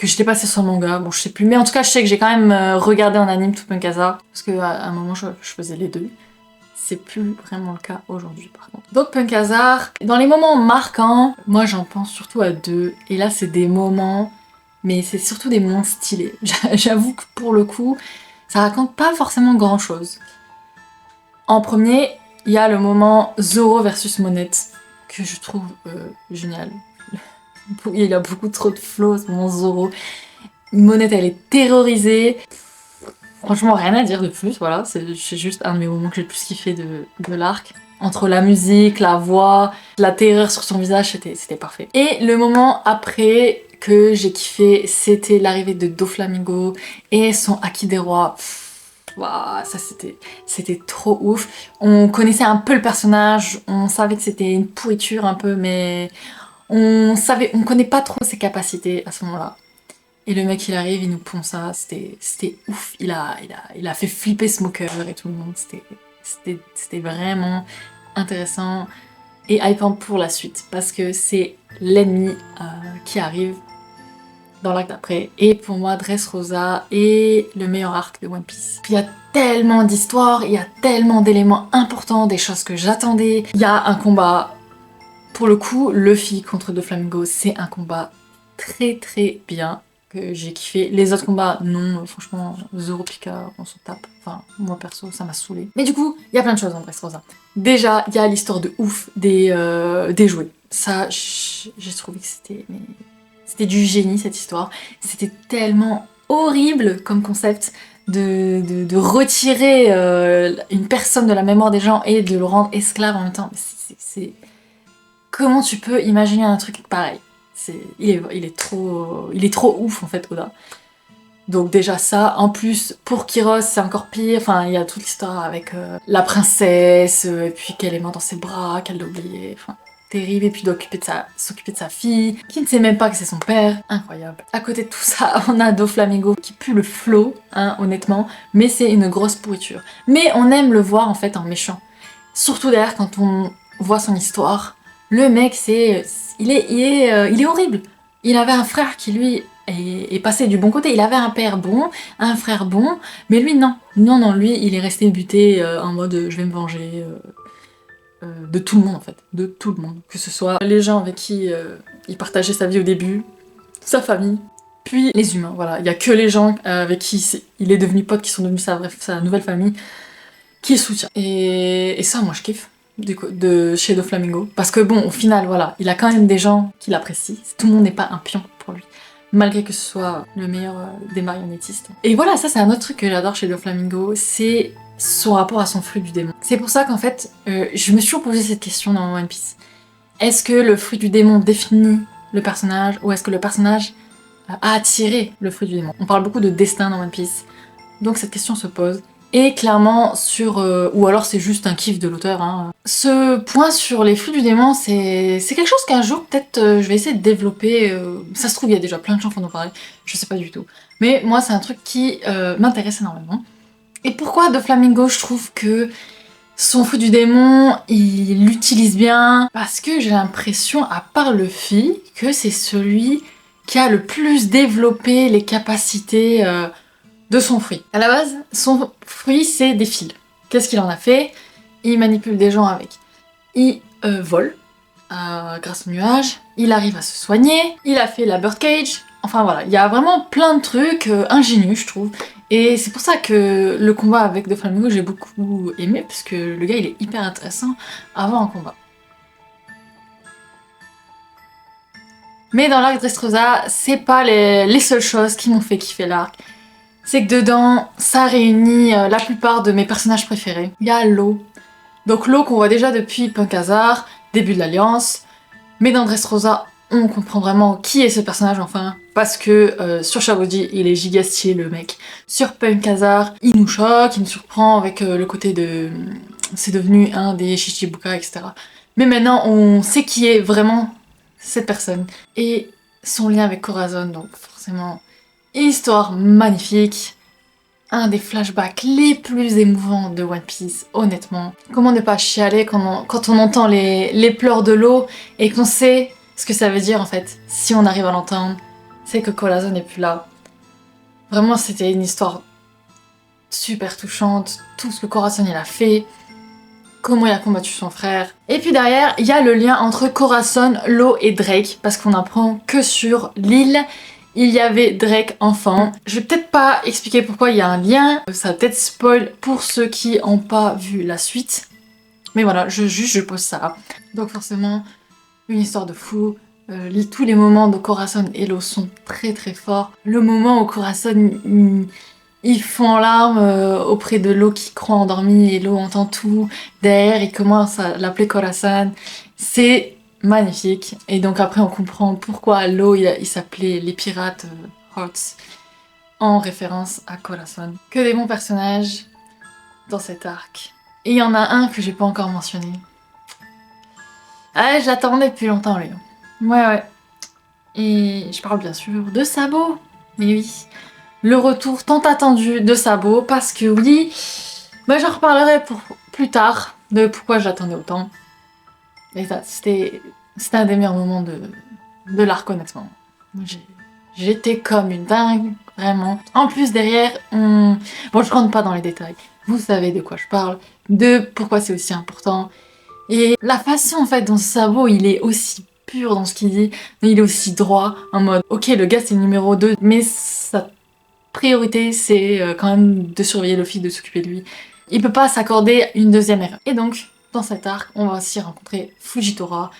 j'étais passée sur le manga, bon je sais plus, mais en tout cas je sais que j'ai quand même regardé en anime tout Punk Hazard, parce qu'à un moment je faisais les deux. C'est plus vraiment le cas aujourd'hui par contre. Donc Punk Hazard, dans les moments marquants, moi j'en pense surtout à 2, et là c'est des moments... mais c'est surtout des moments stylés. J'avoue que pour le coup, ça raconte pas forcément grand chose. En premier, il y a le moment Zoro versus Monette, que je trouve génial. Il a beaucoup trop de flow ce moment Zoro. Monette elle est terrorisée. Franchement rien à dire de plus, voilà, c'est juste un de mes moments que j'ai le plus kiffé de l'arc. Entre la musique, la voix, la terreur sur son visage, c'était parfait. Et le moment après que j'ai kiffé, c'était l'arrivée de Doflamingo et son Haki des Rois. Waouh, ça c'était trop ouf. On connaissait un peu le personnage, on savait que c'était une pourriture un peu, mais on connaît pas trop ses capacités à ce moment-là. Et le mec il arrive, il nous pond ça, c'était ouf. Il a fait flipper Smoker et tout le monde. C'était vraiment intéressant et hypant pour la suite parce que c'est l'ennemi qui arrive dans l'arc d'après. Et pour moi, Dressrosa est le meilleur arc de One Piece. Il y a tellement d'histoires, il y a tellement d'éléments importants, des choses que j'attendais. Il y a un combat, pour le coup, Luffy contre Doflamingo, c'est un combat très très bien, que j'ai kiffé. Les autres combats, non, franchement, Zoro Pika, on s'en tape. Enfin, moi perso, ça m'a saoulé. Mais du coup, il y a plein de choses en Dressrosa. Déjà, il y a l'histoire de ouf des jouets. Ça, j'ai trouvé que c'était du génie cette histoire. C'était tellement horrible comme concept de retirer une personne de la mémoire des gens et de le rendre esclave en même temps. Comment tu peux imaginer un truc pareil? Il est trop ouf en fait, Oda. Donc déjà ça, en plus pour Kiros c'est encore pire, enfin il y a toute l'histoire avec la princesse, et puis qu'elle est morte dans ses bras, qu'elle l'a oublié, enfin terrible, et puis doit s'occuper de sa fille, qui ne sait même pas que c'est son père, incroyable. À côté de tout ça, on a Doflamingo qui pue le flot, hein, honnêtement, mais c'est une grosse pourriture. Mais on aime le voir en fait en méchant. Surtout d'ailleurs quand on voit son histoire, le mec il est horrible. Il avait un frère qui lui est passé du bon côté, il avait un père bon, un frère bon, mais lui non. Non, lui il est resté buté en mode je vais me venger de tout le monde en fait, de tout le monde. Que ce soit les gens avec qui il partageait sa vie au début, sa famille, puis les humains, voilà. Il y a que les gens avec qui il est devenu pote, qui sont devenus sa nouvelle famille, qui le soutient. Et ça moi je kiffe. De chez Doflamingo. Parce que bon, au final, voilà, il a quand même des gens qui l'apprécient. Tout le monde n'est pas un pion pour lui. Malgré que ce soit le meilleur des marionnettistes. Et voilà, ça c'est un autre truc que j'adore chez Doflamingo, c'est son rapport à son fruit du démon. C'est pour ça qu'en fait, je me suis toujours posé cette question dans One Piece. Est-ce que le fruit du démon définit le personnage, ou est-ce que le personnage a attiré le fruit du démon? On parle beaucoup de destin dans One Piece, donc cette question se pose. Et clairement sur... ou alors c'est juste un kiff de l'auteur. Hein. Ce point sur les flux du démon, c'est quelque chose qu'un jour peut-être je vais essayer de développer. Ça se trouve il y a déjà plein de gens qui en ont parlé, je sais pas du tout. Mais moi c'est un truc qui m'intéresse énormément. Et pourquoi Doflamingo, je trouve que son flux du démon, il l'utilise bien. Parce que j'ai l'impression, à part Luffy, que c'est celui qui a le plus développé les capacités... de son fruit. À la base, son fruit, c'est des fils. Qu'est-ce qu'il en a fait? Il manipule des gens avec. Il vole grâce au nuage. Il arrive à se soigner. Il a fait la birdcage. Enfin voilà, il y a vraiment plein de trucs ingénieux, je trouve. Et c'est pour ça que le combat avec Doflamingo, j'ai beaucoup aimé, parce que le gars, il est hyper intéressant avant un combat. Mais dans l'arc Dressrosa, c'est pas les seules choses qui m'ont fait kiffer l'arc. C'est que dedans, ça réunit la plupart de mes personnages préférés. Il y a Law. Donc Law qu'on voit déjà depuis Punk Hazard, début de l'Alliance. Mais dans Dressrosa, on comprend vraiment qui est ce personnage enfin. Parce que sur Shabodi, il est giga stylé le mec. Sur Punk Hazard, il nous choque, il nous surprend avec le côté de... c'est devenu un des Shichibuka, etc. Mais maintenant, on sait qui est vraiment cette personne. Et son lien avec Corazon, donc forcément... Histoire magnifique, un des flashbacks les plus émouvants de One Piece, honnêtement. Comment ne pas chialer quand on entend les pleurs de l'eau et qu'on sait ce que ça veut dire en fait, si on arrive à l'entendre, c'est que Corazon n'est plus là. Vraiment, c'était une histoire super touchante, tout ce que Corazon il a fait, comment il a combattu son frère. Et puis derrière, il y a le lien entre Corazon, Law et Drake, parce qu'on apprend que sur l'île, il y avait Drake enfant. Je vais peut-être pas expliquer pourquoi il y a un lien, ça va peut-être spoil pour ceux qui n'ont pas vu la suite. Mais voilà, je pose ça. Donc forcément, une histoire de fou. Tous les moments de Corazon et Law sont très très forts. Le moment où Corazon il fond en larmes auprès de Law qui croit endormi et Law entend tout. Derrière, il commence à l'appeler Corazon. C'est magnifique. Et donc après, on comprend pourquoi Law il s'appelait les pirates Hearts en référence à Corazon. Que des bons personnages dans cet arc. Et il y en a un que j'ai pas encore mentionné. Ah, je l'attendais depuis longtemps, lui. Ouais. Et je parle bien sûr de Sabo. Mais oui. Le retour tant attendu de Sabo, parce que oui, j'en reparlerai pour plus tard de pourquoi j'attendais autant. Et ça, c'était un des meilleurs moments de l'arc, honnêtement. J'étais comme une dingue, vraiment. En plus, derrière, bon, je rentre pas dans les détails. Vous savez de quoi je parle, de pourquoi c'est aussi important. Et la façon, en fait, dont Sabo, il est aussi pur dans ce qu'il dit, mais il est aussi droit, en mode, ok, le gars, c'est le numéro 2, mais sa priorité, c'est quand même de surveiller Luffy, de s'occuper de lui. Il peut pas s'accorder une deuxième erreur. Et donc, dans cet arc, on va aussi rencontrer Fujitora,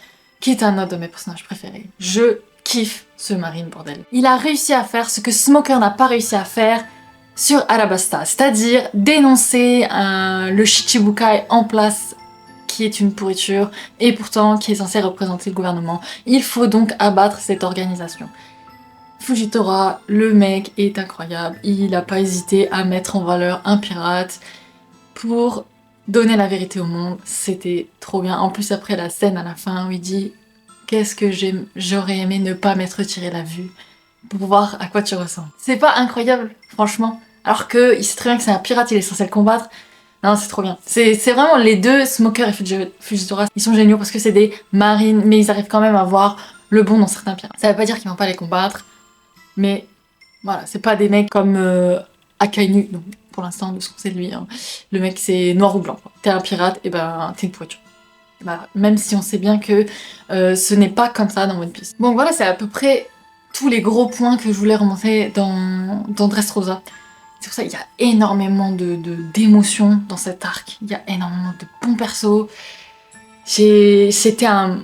qui est un autre de mes personnages préférés. Je kiffe ce marine, bordel. Il a réussi à faire ce que Smoker n'a pas réussi à faire sur Alabasta, c'est-à-dire dénoncer le Shichibukai en place, qui est une pourriture, et pourtant qui est censé représenter le gouvernement. Il faut donc abattre cette organisation. Fujitora, le mec est incroyable, il n'a pas hésité à mettre en valeur un pirate pour donner la vérité au monde, c'était trop bien. En plus après la scène à la fin où il dit « Qu'est-ce que j'aurais aimé ne pas m'être tiré la vue pour voir à quoi tu ressens ». C'est pas incroyable, franchement, alors qu'il sait très bien que c'est un pirate, il est censé le combattre. Non, c'est trop bien. C'est vraiment les deux, Smoker et Fujitora, ils sont géniaux parce que c'est des marines, mais ils arrivent quand même à voir le bon dans certains pirates. Ça veut pas dire qu'ils vont pas les combattre, mais voilà, c'est pas des mecs comme Akainu, donc pour l'instant, de ce qu'on sait de lui. Hein. Le mec, c'est noir ou blanc. T'es un pirate, et ben t'es une pourriture. Bah, même si on sait bien que ce n'est pas comme ça dans One Piece. Bon, voilà, c'est à peu près tous les gros points que je voulais remonter dans Dressrosa. C'est pour ça qu'il y a énormément d'émotions dans cet arc. Il y a énormément de bons persos. C'était un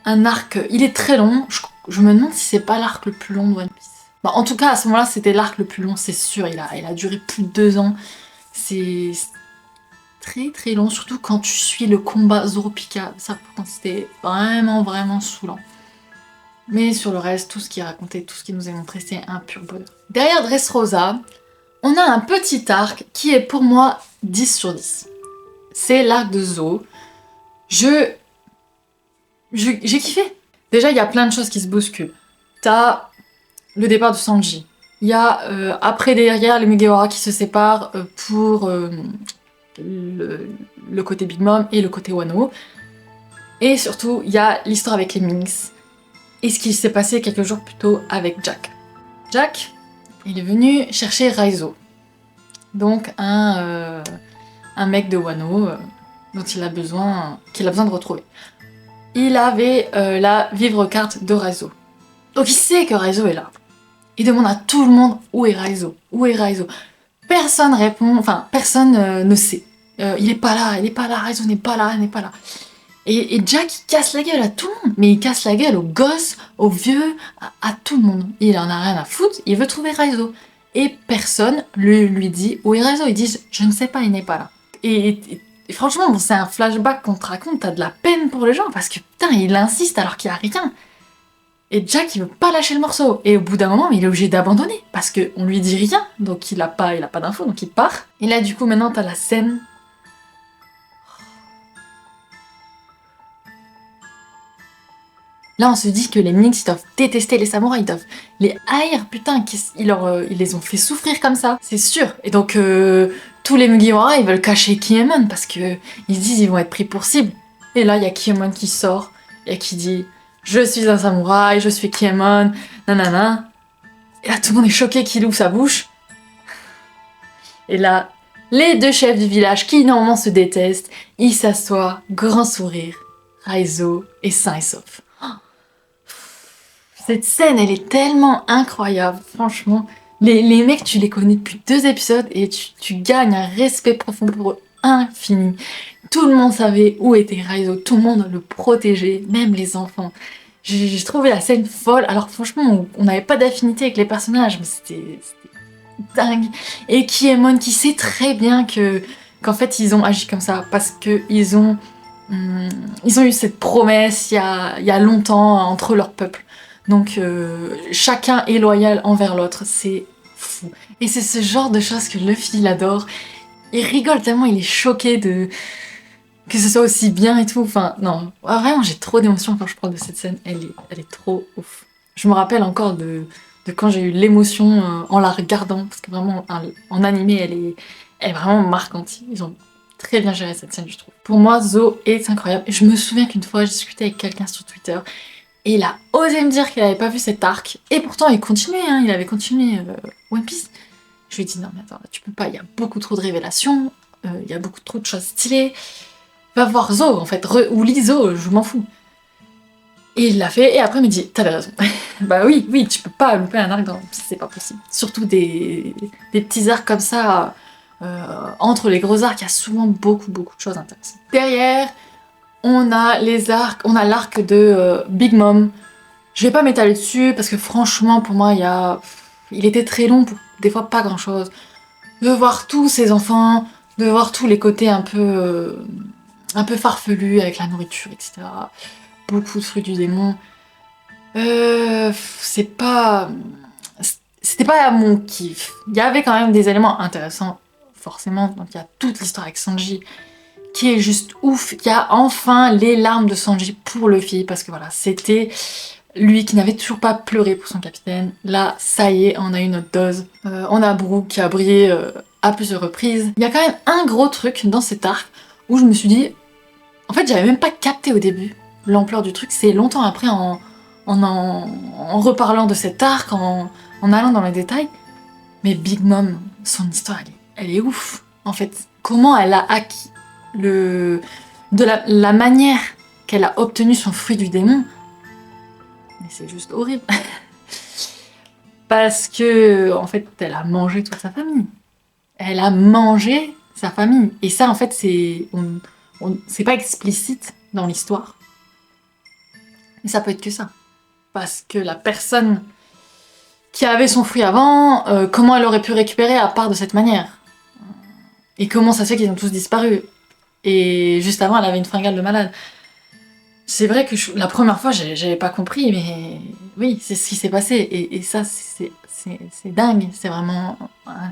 arc... Il est très long. Je me demande si c'est pas l'arc le plus long de One Piece. Bon, en tout cas, à ce moment-là, c'était l'arc le plus long, c'est sûr. Il a duré plus de 2 ans. C'est très très long, surtout quand tu suis le combat Zoro-Pika. Ça, pour contre, c'était vraiment saoulant. Mais sur le reste, tout ce qui est raconté, tout ce qui nous est montré, c'est un pur bonheur. Derrière Dressrosa, On a un petit arc qui est pour moi 10 sur 10. C'est l'arc de Zo. J'ai kiffé. Déjà, il y a plein de choses qui se bousculent. T'as le départ de Sanji. Il y a après derrière les Mugiwara qui se séparent pour le côté Big Mom et le côté Wano. Et surtout, il y a l'histoire avec les Minx. Et ce qui s'est passé quelques jours plus tôt avec Jack. Jack, il est venu chercher Raizo. Donc un mec de Wano dont qu'il a besoin de retrouver. Il avait la vivre-carte de Raizo. Donc il sait que Raizo est là. Il demande à tout le monde où est Raizo. Où est Raizo? Personne répond, enfin personne ne sait. Il est pas là, Raizo n'est pas là, il n'est pas là. Et Jack il casse la gueule à tout le monde, mais il casse la gueule aux gosses, aux vieux, à tout le monde. Il en a rien à foutre, il veut trouver Raizo. Et personne lui dit où est Raizo. Ils disent je ne sais pas, il n'est pas là. Et franchement, bon, c'est un flashback qu'on te raconte, t'as de la peine pour les gens parce que putain, il insiste alors qu'il n'y a rien. Et Jack, il veut pas lâcher le morceau. Et au bout d'un moment, il est obligé d'abandonner parce qu'on lui dit rien, donc il a pas d'infos, donc il part. Et là, du coup, maintenant, t'as la scène. Là, on se dit que les Minx, ils doivent détester les samouraïs, ils doivent les haïr, putain, ils les ont fait souffrir comme ça, c'est sûr. Et donc, tous les Mugiwara, ils veulent cacher Kiemon parce que ils se disent ils vont être pris pour cible. Et là, il y a Kiemon qui sort et qui dit « Je suis un samouraï, je suis Kiemon, nanana ». Et là, tout le monde est choqué qu'il ouvre sa bouche. Et là, les deux chefs du village qui normalement se détestent, ils s'assoient, grand sourire, Raizo et sain et sauf. Cette scène, elle est tellement incroyable, franchement. Les mecs, tu les connais depuis 2 épisodes et tu gagnes un respect profond pour eux infini. Tout le monde savait où était Raizo, tout le monde le protégeait, même les enfants. J'ai trouvé la scène folle. Alors franchement, on n'avait pas d'affinité avec les personnages, mais c'était dingue. Et Kiemon qui sait très bien qu'en fait ils ont agi comme ça parce que ils ont eu cette promesse il y a longtemps entre leur peuple. Donc chacun est loyal envers l'autre, c'est fou. Et c'est ce genre de choses que Luffy il adore. Il rigole tellement, il est choqué que ce soit aussi bien et tout. Enfin non, vraiment j'ai trop d'émotions quand je parle de cette scène, elle est trop ouf. Je me rappelle encore de quand j'ai eu l'émotion en la regardant, parce que vraiment en animé elle est vraiment marquante. Ils ont très bien géré cette scène je trouve. Pour moi Zo est incroyable. Et je me souviens qu'une fois j'ai discuté avec quelqu'un sur Twitter, et il a osé me dire qu'il avait pas vu cet arc. Et pourtant, il continuait, hein, il avait continué One Piece. Je lui ai dit, non mais attends, là, tu peux pas, il y a beaucoup trop de révélations, il y a beaucoup trop de choses stylées. Va voir Zo, en fait, ou lis Zo, je m'en fous. Et il l'a fait, et après il me dit, t'avais raison. Bah oui, tu peux pas louper un arc dans One Piece, c'est pas possible. Surtout des petits arcs comme ça, entre les gros arcs, il y a souvent beaucoup de choses intéressantes. Derrière, on a l'arc de Big Mom. Je vais pas m'étaler dessus parce que franchement pour moi il était très long pour des fois pas grand chose. De voir tous ces enfants, de voir tous les côtés un peu farfelus avec la nourriture, etc. Beaucoup de fruits du démon. C'était pas mon kiff. Il y avait quand même des éléments intéressants, forcément. Donc il y a toute l'histoire avec Sanji qui est juste ouf. Il y a enfin les larmes de Sanji pour Luffy, parce que voilà, c'était lui qui n'avait toujours pas pleuré pour son capitaine. Là, ça y est, on a eu notre dose. On a Brook qui a brillé à plusieurs reprises. Il y a quand même un gros truc dans cet arc où je me suis dit, en fait, j'avais même pas capté au début l'ampleur du truc. C'est longtemps après, en reparlant de cet arc, en allant dans les détails. Mais Big Mom, son histoire, elle est ouf. En fait, comment elle a acquis la manière qu'elle a obtenu son fruit du démon, mais c'est juste horrible. Parce que, en fait, elle a mangé toute sa famille. Elle a mangé sa famille. Et ça, en fait, c'est pas explicite dans l'histoire. Mais ça peut être que ça. Parce que la personne qui avait son fruit avant, comment elle aurait pu récupérer à part de cette manière? Et comment ça se fait qu'ils ont tous disparu? Et juste avant, elle avait une fringale de malade. C'est vrai que la première fois, j'avais pas compris, mais oui, c'est ce qui s'est passé. Et ça, c'est dingue. C'est vraiment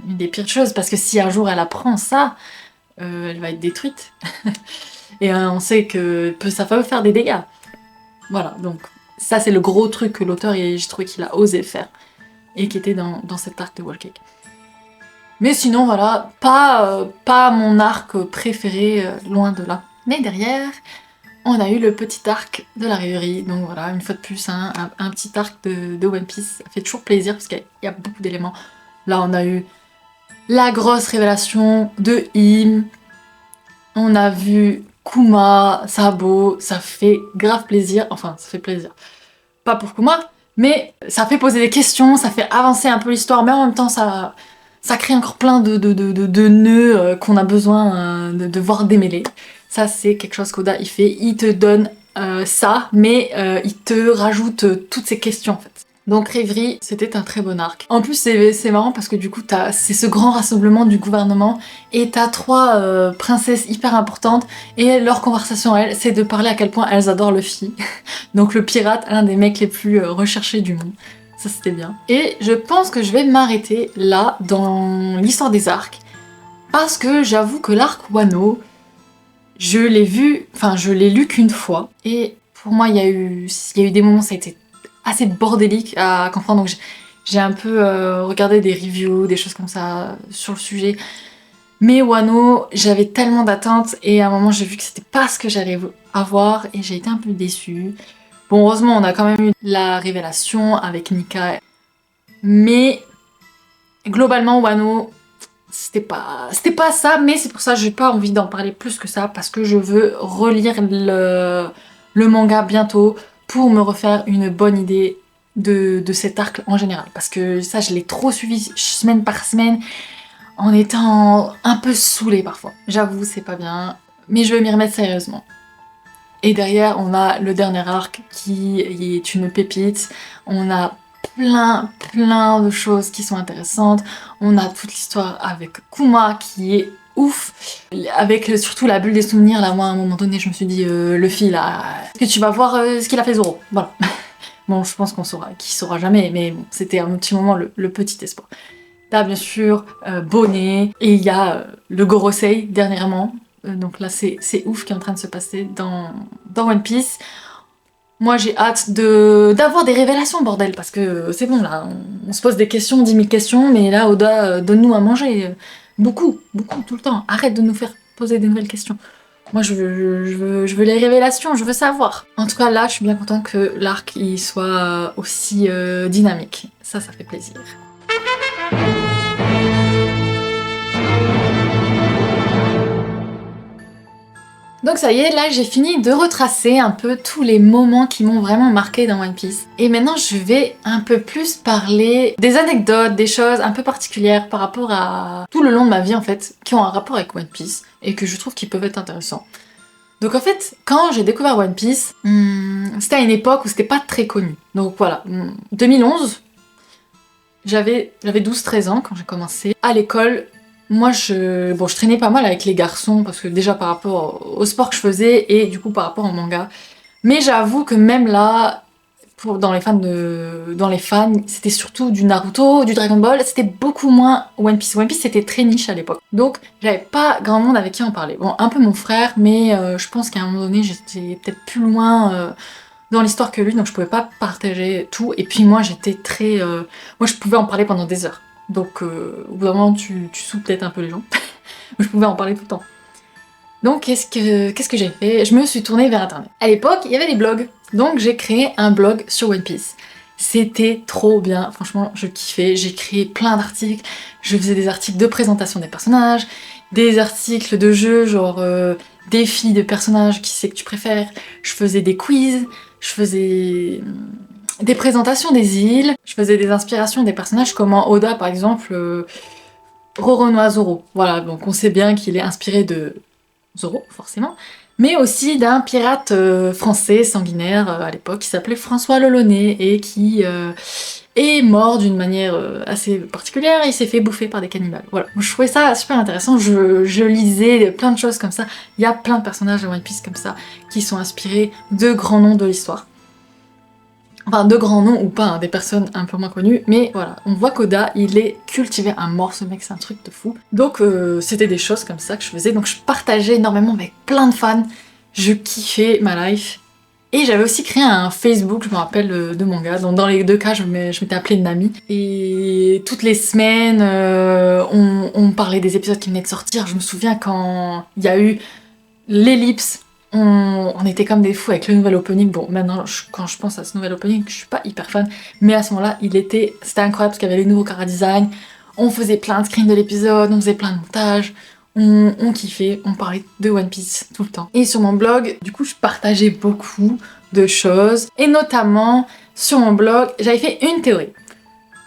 une des pires choses, parce que si un jour elle apprend ça, elle va être détruite. Et on sait que ça peut faire des dégâts. Voilà, donc ça c'est le gros truc que l'auteur, j'ai trouvé qu'il a osé faire, et qui était dans cet arc de Whole Cake. Mais sinon voilà, pas mon arc préféré, loin de là. Mais derrière, on a eu le petit arc de la rêverie, donc voilà, une fois de plus, hein, un petit arc de One Piece, ça fait toujours plaisir parce qu'il y a beaucoup d'éléments. Là on a eu la grosse révélation de Im, on a vu Kuma, Sabo, ça fait grave plaisir, enfin ça fait plaisir. Pas pour Kuma, mais ça fait poser des questions, ça fait avancer un peu l'histoire, mais en même temps ça crée encore plein de nœuds qu'on a besoin de voir démêler. Ça c'est quelque chose qu'Oda il fait, il te donne ça, mais il te rajoute toutes ces questions en fait. Donc Rêverie, c'était un très bon arc. En plus c'est marrant parce que du coup c'est ce grand rassemblement du gouvernement et t'as 3 princesses hyper importantes et leur conversation elles, c'est de parler à quel point elles adorent Luffy. Donc le pirate, l'un des mecs les plus recherchés du monde. Ça c'était bien. Et je pense que je vais m'arrêter là dans l'histoire des arcs parce que j'avoue que l'arc Wano, je l'ai lu qu'une fois et pour moi il y a eu des moments ça a été assez bordélique à comprendre, donc j'ai un peu regardé des reviews, des choses comme ça sur le sujet. Mais Wano, j'avais tellement d'attentes et à un moment j'ai vu que c'était pas ce que j'allais avoir et j'ai été un peu déçue. Bon, heureusement on a quand même eu la révélation avec Nika, mais globalement Wano, c'était pas ça, mais c'est pour ça que j'ai pas envie d'en parler plus que ça parce que je veux relire le manga bientôt pour me refaire une bonne idée de cet arc en général. Parce que ça, je l'ai trop suivi semaine par semaine, en étant un peu saoulée parfois. J'avoue, c'est pas bien, mais je vais m'y remettre sérieusement. Et derrière, on a le dernier arc qui est une pépite. On a plein de choses qui sont intéressantes. On a toute l'histoire avec Kuma qui est ouf, avec surtout la bulle des souvenirs. Là, moi, à un moment donné, je me suis dit, Luffy, là, est-ce que tu vas voir ce qu'il a fait Zoro? Voilà. Bon, je pense qu'on saura, qu'il saura jamais, mais bon, c'était un petit moment le petit espoir. T'as bien sûr Bonnet, et il y a le Gorosei dernièrement. Donc là, c'est ouf qui est en train de se passer dans One Piece. Moi, j'ai hâte d'avoir des révélations, bordel, parce que c'est bon, là, on se pose des questions, 10 000 questions, mais là, Oda, donne-nous à manger. Beaucoup, tout le temps. Arrête de nous faire poser des nouvelles questions. Moi, je veux les révélations, je veux savoir. En tout cas, là, je suis bien contente que l'arc il soit aussi dynamique. Ça fait plaisir. Donc ça y est, là j'ai fini de retracer un peu tous les moments qui m'ont vraiment marqué dans One Piece. Et maintenant je vais un peu plus parler des anecdotes, des choses un peu particulières par rapport à tout le long de ma vie en fait, qui ont un rapport avec One Piece et que je trouve qu'ils peuvent être intéressants. Donc en fait, quand j'ai découvert One Piece, c'était à une époque où c'était pas très connu. Donc voilà, 2011, j'avais 12-13 ans quand j'ai commencé. À l'école, moi je traînais pas mal avec les garçons parce que déjà par rapport au sport que je faisais et du coup par rapport au manga. Mais j'avoue que même là, dans les fans, c'était surtout du Naruto, du Dragon Ball, c'était beaucoup moins One Piece. One Piece c'était très niche à l'époque. Donc j'avais pas grand monde avec qui en parler. Bon, un peu mon frère, mais je pense qu'à un moment donné j'étais peut-être plus loin dans l'histoire que lui, donc je pouvais pas partager tout. Et puis moi j'étais très... moi je pouvais en parler pendant des heures. Donc au bout d'un moment tu saoules peut-être un peu les gens. Je pouvais en parler tout le temps. Donc qu'est-ce que j'ai fait? Je me suis tournée vers internet. À l'époque, il y avait des blogs. Donc j'ai créé un blog sur One Piece. C'était trop bien, franchement je kiffais, j'ai créé plein d'articles, je faisais des articles de présentation des personnages, des articles de jeux, genre défis de personnages, qui c'est que tu préfères, je faisais des quiz, je faisais des présentations des îles, je faisais des inspirations des personnages, comme en Oda par exemple, Roronoa Zoro. Voilà, donc on sait bien qu'il est inspiré de Zoro, forcément, mais aussi d'un pirate français sanguinaire à l'époque qui s'appelait François Lelaunay et qui est mort d'une manière assez particulière, il s'est fait bouffer par des cannibales. Voilà, je trouvais ça super intéressant, je lisais plein de choses comme ça, il y a plein de personnages de One Piece comme ça qui sont inspirés de grands noms de l'histoire. enfin de grands noms ou pas, hein, des personnes un peu moins connues, mais voilà, on voit qu'Oda, il est cultivé à mort, ce mec, c'est un truc de fou. Donc c'était des choses comme ça que je faisais, donc je partageais énormément avec plein de fans, je kiffais ma life. Et j'avais aussi créé un Facebook, je me rappelle, de manga, donc dans les deux cas, je m'étais appelée Nami. Et toutes les semaines, on parlait des épisodes qui venaient de sortir. Je me souviens quand il y a eu l'Ellipse, on était comme des fous avec le nouvel opening. Bon, maintenant, quand je pense à ce nouvel opening, je suis pas hyper fan, mais à ce moment-là, c'était incroyable parce qu'il y avait les nouveaux chara-design, on faisait plein de screens de l'épisode, on faisait plein de montages, on kiffait, on parlait de One Piece tout le temps. Et sur mon blog, du coup, je partageais beaucoup de choses, et notamment, sur mon blog, j'avais fait une théorie.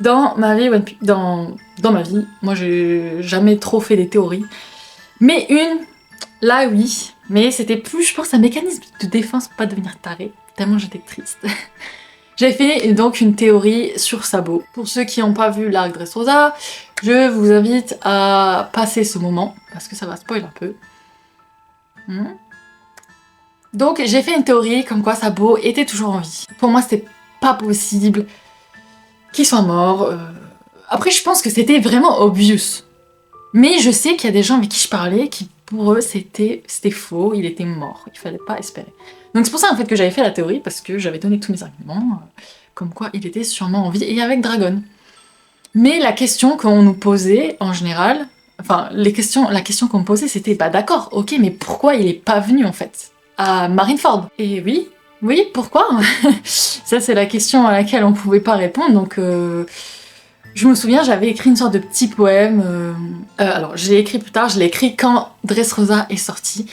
Dans ma vie, dans ma vie, moi j'ai jamais trop fait des théories, mais là oui, mais c'était plus, je pense, un mécanisme de défense pour pas devenir taré, tellement j'étais triste. J'ai fait donc une théorie sur Sabo. Pour ceux qui n'ont pas vu l'arc Dressrosa, je vous invite à passer ce moment, parce que ça va spoiler un peu. Donc j'ai fait une théorie comme quoi Sabo était toujours en vie. Pour moi c'était pas possible qu'il soit mort. Après je pense que c'était vraiment obvious. Mais je sais qu'il y a des gens avec qui je parlais qui pour eux c'était faux, il était mort, il fallait pas espérer. Donc c'est pour ça en fait que j'avais fait la théorie, parce que j'avais donné tous mes arguments, comme quoi il était sûrement en vie, et avec Dragon. Mais la question qu'on nous posait en général, enfin la question qu'on me posait c'était bah d'accord, ok, mais pourquoi il est pas venu en fait à Marineford? Et oui, pourquoi? Ça c'est la question à laquelle on pouvait pas répondre, donc je me souviens, j'avais écrit une sorte de petit poème. Alors, je l'ai écrit plus tard, je l'ai écrit quand Dressrosa est sorti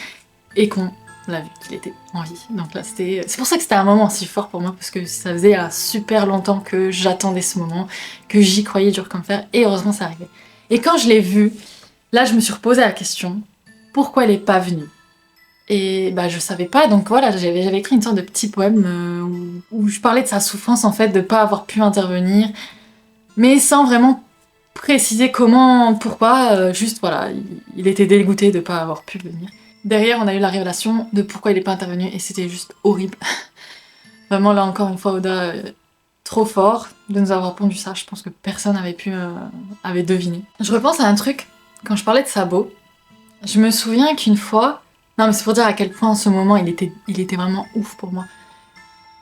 et qu'on l'a vu qu'il était en vie. Donc là, c'est pour ça que c'était un moment si fort pour moi, parce que ça faisait super longtemps que j'attendais ce moment, que j'y croyais dur comme fer, et heureusement, ça arrivait. Et quand je l'ai vu, là, je me suis reposé la question, pourquoi elle est pas venue? Et bah je savais pas, donc voilà, j'avais écrit une sorte de petit poème où je parlais de sa souffrance en fait, de pas avoir pu intervenir, mais sans vraiment préciser comment, pourquoi, juste voilà, il était dégoûté de pas avoir pu venir. Derrière, on a eu la révélation de pourquoi il n'est pas intervenu, et c'était juste horrible. Vraiment, là encore une fois, Oda, trop fort de nous avoir pondu ça, je pense que personne avait deviné. Je repense à un truc, quand je parlais de Sabo, je me souviens qu'une fois, non mais c'est pour dire à quel point en ce moment il était vraiment ouf pour moi.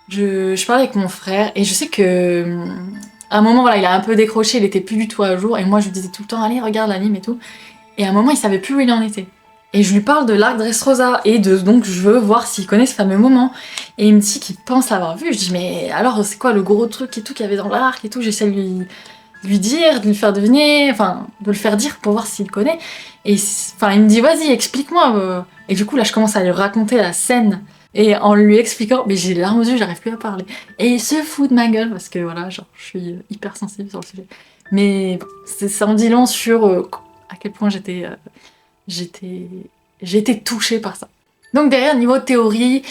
Je parlais avec mon frère, et je sais que à un moment, voilà, il a un peu décroché, il était plus du tout à jour, et moi je lui disais tout le temps, allez, regarde l'anime et tout. Et à un moment, il savait plus où il en était. Et je lui parle de l'arc Dressrosa, et donc je veux voir s'il connaît ce fameux moment. Et il me dit qu'il pense l'avoir vu. Je dis, mais alors, c'est quoi le gros truc et tout qu'il y avait dans l'arc et tout? J'essaie de lui dire, de lui faire deviner, enfin, de le faire dire pour voir s'il connaît. Et enfin, il me dit, vas-y, explique-moi. Et du coup, là, je commence à lui raconter la scène. Et en lui expliquant, mais j'ai les larmes aux yeux, j'arrive plus à parler. Et il se fout de ma gueule, parce que voilà, genre, je suis hyper sensible sur le sujet. Mais ça en dit long sur à quel point j'ai été touchée par ça. Donc derrière, niveau théorie,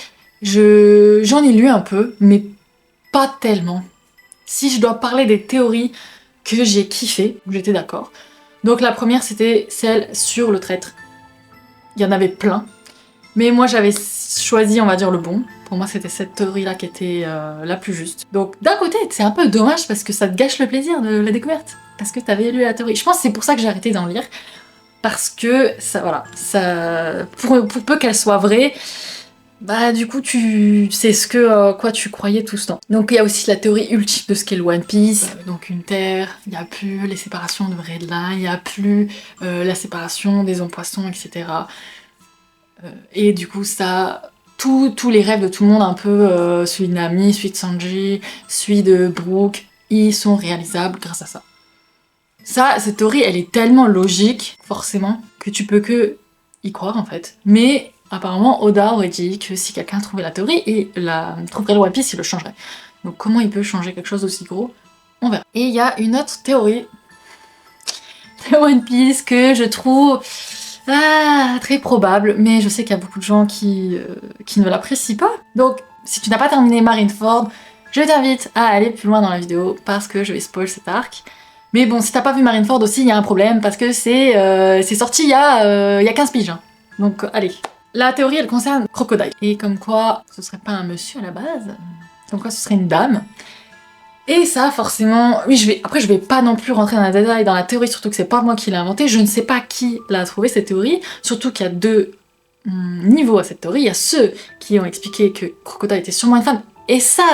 j'en ai lu un peu, mais pas tellement. Si je dois parler des théories que j'ai kiffées, où j'étais d'accord. Donc la première, c'était celle sur le traître. Il y en avait plein. Mais moi, j'avais choisi, on va dire, le bon. Pour moi, c'était cette théorie-là qui était la plus juste. Donc, d'un côté, c'est un peu dommage parce que ça te gâche le plaisir de la découverte. Parce que t'avais lu la théorie. Je pense que c'est pour ça que j'ai arrêté d'en lire. Parce que, ça, voilà, ça, pour peu qu'elle soit vraie, bah du coup, c'est ce que quoi tu croyais tout ce temps. Donc, il y a aussi la théorie ultime de ce qu'est le One Piece. Donc, une terre, il n'y a plus les séparations de Red Line, il n'y a plus la séparation des hommes poissons, etc. Et du coup, ça, tous les rêves de tout le monde, un peu celui de Nami, celui de Sanji, celui de Brook, ils sont réalisables grâce à ça. Cette théorie, elle est tellement logique, forcément, que tu peux que y croire en fait. Mais apparemment, Oda aurait dit que si quelqu'un trouvait la théorie, trouverait le One Piece, il le changerait. Donc comment il peut changer quelque chose d'aussi gros? On verra. Et il y a une autre théorie de One Piece que je trouve très probable, mais je sais qu'il y a beaucoup de gens qui ne l'apprécient pas. Donc, si tu n'as pas terminé Marineford, je t'invite à aller plus loin dans la vidéo, parce que je vais spoil cet arc. Mais bon, si t'as pas vu Marineford aussi, il y a un problème, parce que c'est sorti il y a 15 piges. Hein. Donc, allez. La théorie, elle concerne Crocodile. Et comme quoi, ce serait pas un monsieur à la base. Donc quoi, ce serait une dame. Et ça, forcément, oui, je vais pas non plus rentrer dans les détails dans la théorie, surtout que c'est pas moi qui l'ai inventé. Je ne sais pas qui l'a trouvé cette théorie, surtout qu'il y a deux niveaux à cette théorie. Il y a ceux qui ont expliqué que Crocodile était sûrement une femme. Et ça,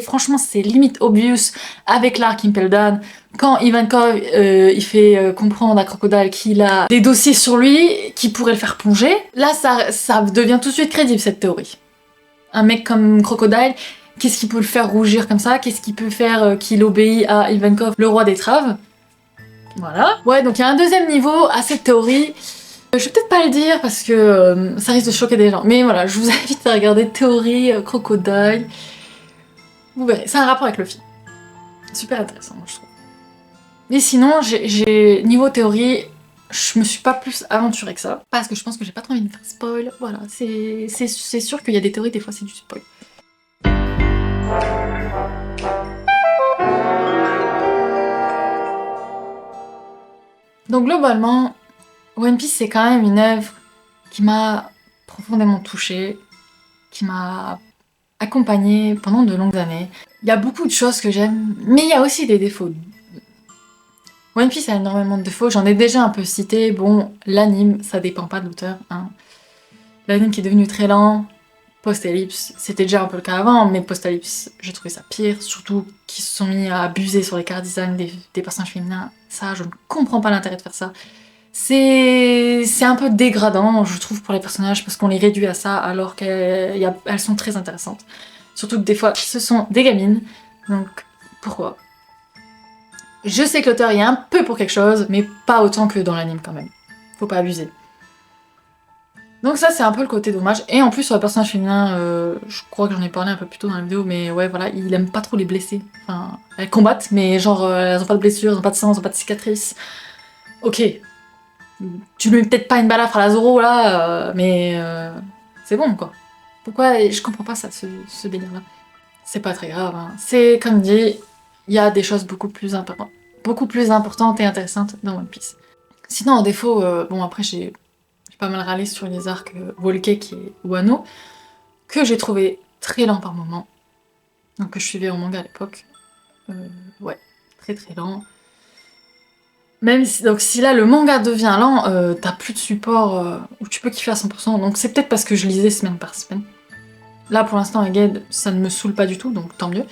franchement, c'est limite obvious avec l'arc Impel Down. Quand Ivankov, il fait comprendre à Crocodile qu'il a des dossiers sur lui qui pourraient le faire plonger, là, ça devient tout de suite crédible, cette théorie. Un mec comme Crocodile, qu'est-ce qui peut le faire rougir comme ça? Qu'est-ce qui peut faire qu'il obéit à Ivankov, le roi des traves? Voilà. Ouais, donc il y a un deuxième niveau à cette théorie. Je vais peut-être pas le dire parce que ça risque de choquer des gens. Mais voilà, je vous invite à regarder théorie Crocodile. Vous verrez, c'est un rapport avec le film. Super intéressant, moi, je trouve. Mais sinon, niveau théorie, je me suis pas plus aventurée que ça. Parce que je pense que j'ai pas trop envie de me faire spoil. Voilà, c'est sûr qu'il y a des théories, des fois c'est du spoil. Donc globalement, One Piece c'est quand même une œuvre qui m'a profondément touchée, qui m'a accompagnée pendant de longues années. Il y a beaucoup de choses que j'aime, mais il y a aussi des défauts. One Piece a énormément de défauts, j'en ai déjà un peu cité. Bon, l'anime, ça dépend pas de l'auteur, hein. L'anime qui est devenu très lent, Post-Ellipse, c'était déjà un peu le cas avant, mais Post-Ellipse, j'ai trouvé ça pire, surtout qu'ils se sont mis à abuser sur les car design des personnages féminins. Ça, je ne comprends pas l'intérêt de faire ça. C'est un peu dégradant, je trouve, pour les personnages, parce qu'on les réduit à ça, alors qu'elles sont très intéressantes. Surtout que des fois, ce sont des gamines, donc pourquoi? Je sais que l'auteur est un peu pour quelque chose, mais pas autant que dans l'anime quand même. Faut pas abuser. Donc ça, c'est un peu le côté dommage. Et en plus, sur le personnage féminin, je crois que j'en ai parlé un peu plus tôt dans la vidéo, mais ouais, voilà, il aime pas trop les blessés. Enfin, elles combattent, mais genre, elles ont pas de blessures, elles ont pas de sang, elles ont pas de cicatrices. Ok. Tu lui mets peut-être pas une balafre à la Zoro, là, mais c'est bon, quoi. Pourquoi? Je comprends pas ça, ce délire-là. C'est pas très grave, hein. C'est, comme dit, il y a des choses beaucoup plus importantes et intéressantes dans One Piece. Sinon, en défaut, bon, après, j'ai pas mal râlé sur les arcs Whole Cake et Wano, que j'ai trouvé très lent par moment. Donc que je suivais en manga à l'époque. Ouais, très très lent. Même si, donc si là le manga devient lent, t'as plus de support où tu peux kiffer à 100%, donc c'est peut-être parce que je lisais semaine par semaine. Là pour l'instant Egghead, ça ne me saoule pas du tout, donc tant mieux.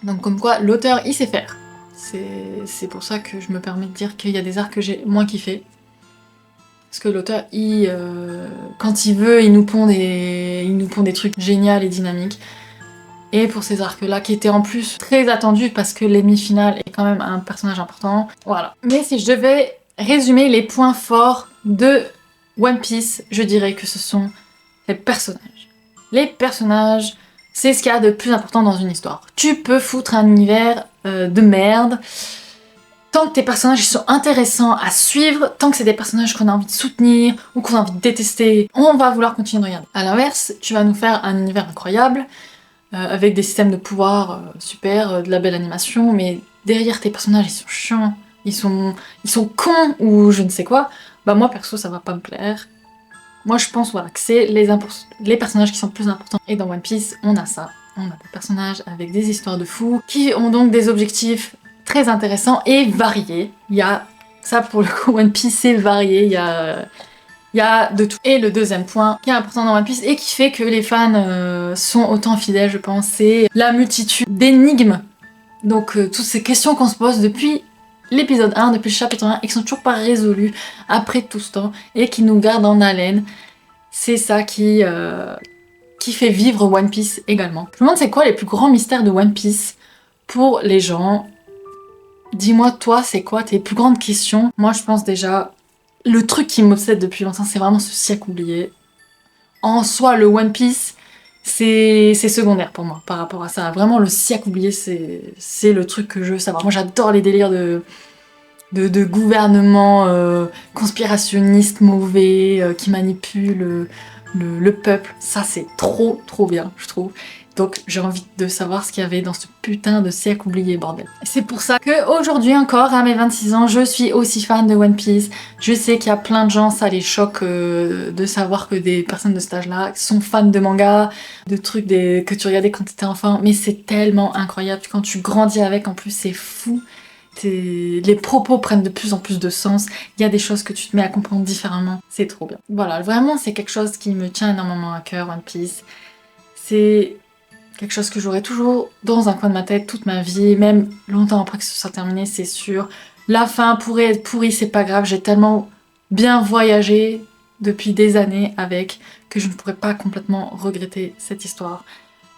Donc comme quoi, l'auteur il sait faire. C'est pour ça que je me permets de dire qu'il y a des arcs que j'ai moins kiffé. Parce que l'auteur, quand il veut, il nous pond des trucs géniaux et dynamiques. Et pour ces arcs-là, qui étaient en plus très attendus parce que l'ennemi final est quand même un personnage important. Voilà. Mais si je devais résumer les points forts de One Piece, je dirais que ce sont les personnages. Les personnages, c'est ce qu'il y a de plus important dans une histoire. Tu peux foutre un univers de merde. Tant que tes personnages sont intéressants à suivre, tant que c'est des personnages qu'on a envie de soutenir ou qu'on a envie de détester, on va vouloir continuer de regarder. A l'inverse, tu vas nous faire un univers incroyable, avec des systèmes de pouvoir super, de la belle animation, mais derrière tes personnages ils sont chiants, ils sont cons ou je ne sais quoi, bah moi perso ça va pas me plaire. Moi je pense voilà, que c'est les personnages qui sont plus importants. Et dans One Piece, on a ça. On a des personnages avec des histoires de fous, qui ont donc des objectifs très intéressant et varié. Il y a, ça pour le coup, One Piece c'est varié, il y a de tout. Et le deuxième point qui est important dans One Piece et qui fait que les fans sont autant fidèles, je pense, c'est la multitude d'énigmes. Donc toutes ces questions qu'on se pose depuis l'épisode 1, depuis le chapitre 1, et qui sont toujours pas résolues après tout ce temps, et qui nous gardent en haleine. C'est ça qui fait vivre One Piece également. Je me demande c'est quoi les plus grands mystères de One Piece pour les gens. Dis-moi, toi, c'est quoi tes plus grandes questions? Moi, je pense déjà, le truc qui m'obsède depuis longtemps, c'est vraiment ce siècle oublié. En soi, le One Piece, c'est secondaire pour moi par rapport à ça. Vraiment, le siècle oublié, c'est le truc que je veux savoir. Moi, j'adore les délires de gouvernements conspirationnistes mauvais qui manipulent le peuple. Ça c'est trop bien, je trouve. Donc j'ai envie de savoir ce qu'il y avait dans ce putain de siècle oublié, bordel. C'est pour ça qu'aujourd'hui encore, à mes 26 ans, je suis aussi fan de One Piece. Je sais qu'il y a plein de gens, ça les choque de savoir que des personnes de cet âge-là sont fans de manga, de trucs que tu regardais quand t'étais enfant, mais c'est tellement incroyable. Quand tu grandis avec, en plus, c'est fou. Les propos prennent de plus en plus de sens, il y a des choses que tu te mets à comprendre différemment, c'est trop bien. Voilà, vraiment c'est quelque chose qui me tient énormément à cœur, One Piece. C'est quelque chose que j'aurai toujours dans un coin de ma tête toute ma vie, même longtemps après que ce soit terminé, c'est sûr. La fin pourrait être pourrie, c'est pas grave, j'ai tellement bien voyagé depuis des années avec que je ne pourrais pas complètement regretter cette histoire,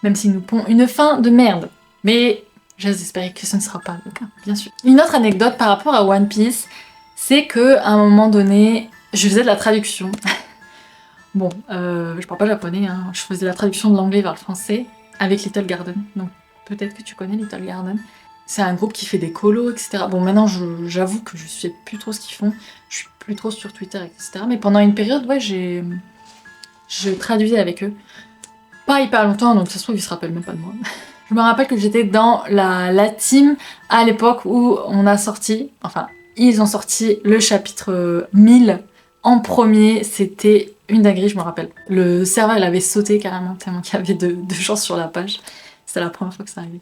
même s'ils nous pondent une fin de merde. Mais j'ose espérer que ce ne sera pas le cas, bien sûr. Une autre anecdote par rapport à One Piece, c'est que à un moment donné, je faisais de la traduction. Bon, je parle pas japonais, hein. Je faisais la traduction de l'anglais vers le français avec Little Garden. Donc peut-être que tu connais Little Garden. C'est un groupe qui fait des colos, etc. Bon, maintenant, j'avoue que je sais plus trop ce qu'ils font. Je suis plus trop sur Twitter, etc. Mais pendant une période, ouais, je traduisais avec eux. Pas hyper longtemps, donc ça se trouve, ils se rappellent même pas de moi. Je me rappelle que j'étais dans la team à l'époque où on a sorti, enfin, ils ont sorti le chapitre 1000 en premier. C'était une dinguerie, je me rappelle. Le serveur, il avait sauté carrément, tellement qu'il y avait de gens sur la page. C'était la première fois que ça arrivait.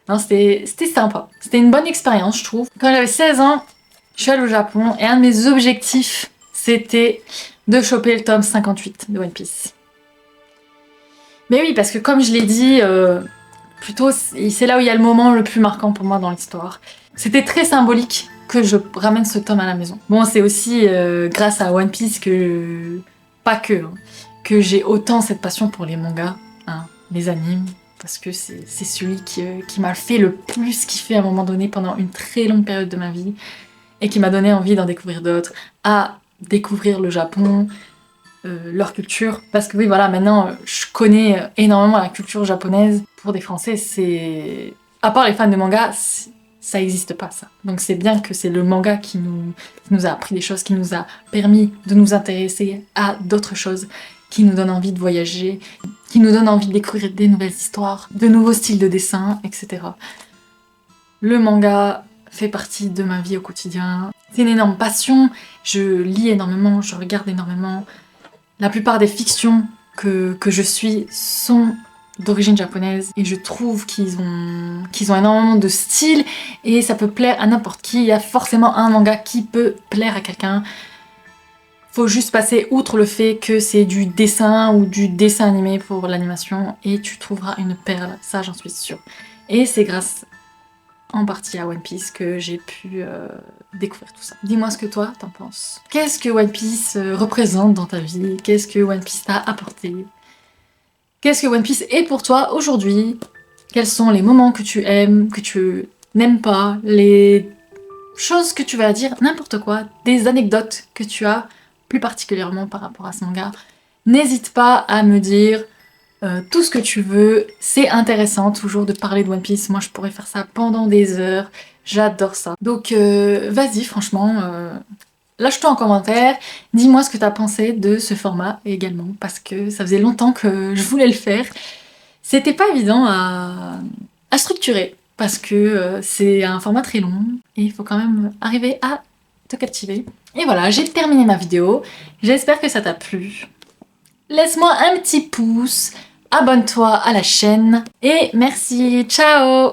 Non, c'était sympa. C'était une bonne expérience, je trouve. Quand j'avais 16 ans, je suis allée au Japon et un de mes objectifs, c'était de choper le tome 58 de One Piece. Mais oui, parce que comme je l'ai dit, plutôt, c'est là où il y a le moment le plus marquant pour moi dans l'histoire. C'était très symbolique que je ramène ce tome à la maison. Bon, c'est aussi grâce à One Piece que... Pas que, hein, que j'ai autant cette passion pour les mangas, hein, les animes, parce que c'est celui qui m'a fait le plus kiffer à un moment donné pendant une très longue période de ma vie, et qui m'a donné envie d'en découvrir d'autres, à découvrir le Japon, leur culture, parce que oui voilà, maintenant je connais énormément la culture japonaise. Pour des Français, c'est... À part les fans de manga, ça existe pas ça. Donc c'est bien que c'est le manga qui nous a appris des choses, qui nous a permis de nous intéresser à d'autres choses, qui nous donne envie de voyager, qui nous donne envie de découvrir des nouvelles histoires, de nouveaux styles de dessin, etc. Le manga fait partie de ma vie au quotidien. C'est une énorme passion, je lis énormément, je regarde énormément. La plupart des fictions que je suis sont d'origine japonaise et je trouve qu'ils ont énormément de style et ça peut plaire à n'importe qui. Il y a forcément un manga qui peut plaire à quelqu'un. Faut juste passer outre le fait que c'est du dessin ou du dessin animé pour l'animation et tu trouveras une perle, ça j'en suis sûre. Et c'est grâce en partie à One Piece que j'ai pu découvrir tout ça. Dis-moi ce que toi t'en penses. Qu'est-ce que One Piece représente dans ta vie? Qu'est-ce que One Piece t'a apporté? Qu'est-ce que One Piece est pour toi aujourd'hui? Quels sont les moments que tu aimes, que tu n'aimes pas, les choses que tu vas dire, n'importe quoi, des anecdotes que tu as plus particulièrement par rapport à ce manga? N'hésite pas à me dire tout ce que tu veux, c'est intéressant toujours de parler de One Piece, moi je pourrais faire ça pendant des heures, j'adore ça. Donc vas-y franchement, lâche-toi en commentaire, dis-moi ce que t'as pensé de ce format également, parce que ça faisait longtemps que je voulais le faire. C'était pas évident à structurer, parce que c'est un format très long, et il faut quand même arriver à te captiver. Et voilà, j'ai terminé ma vidéo, j'espère que ça t'a plu. Laisse-moi un petit pouce, abonne-toi à la chaîne et merci, ciao!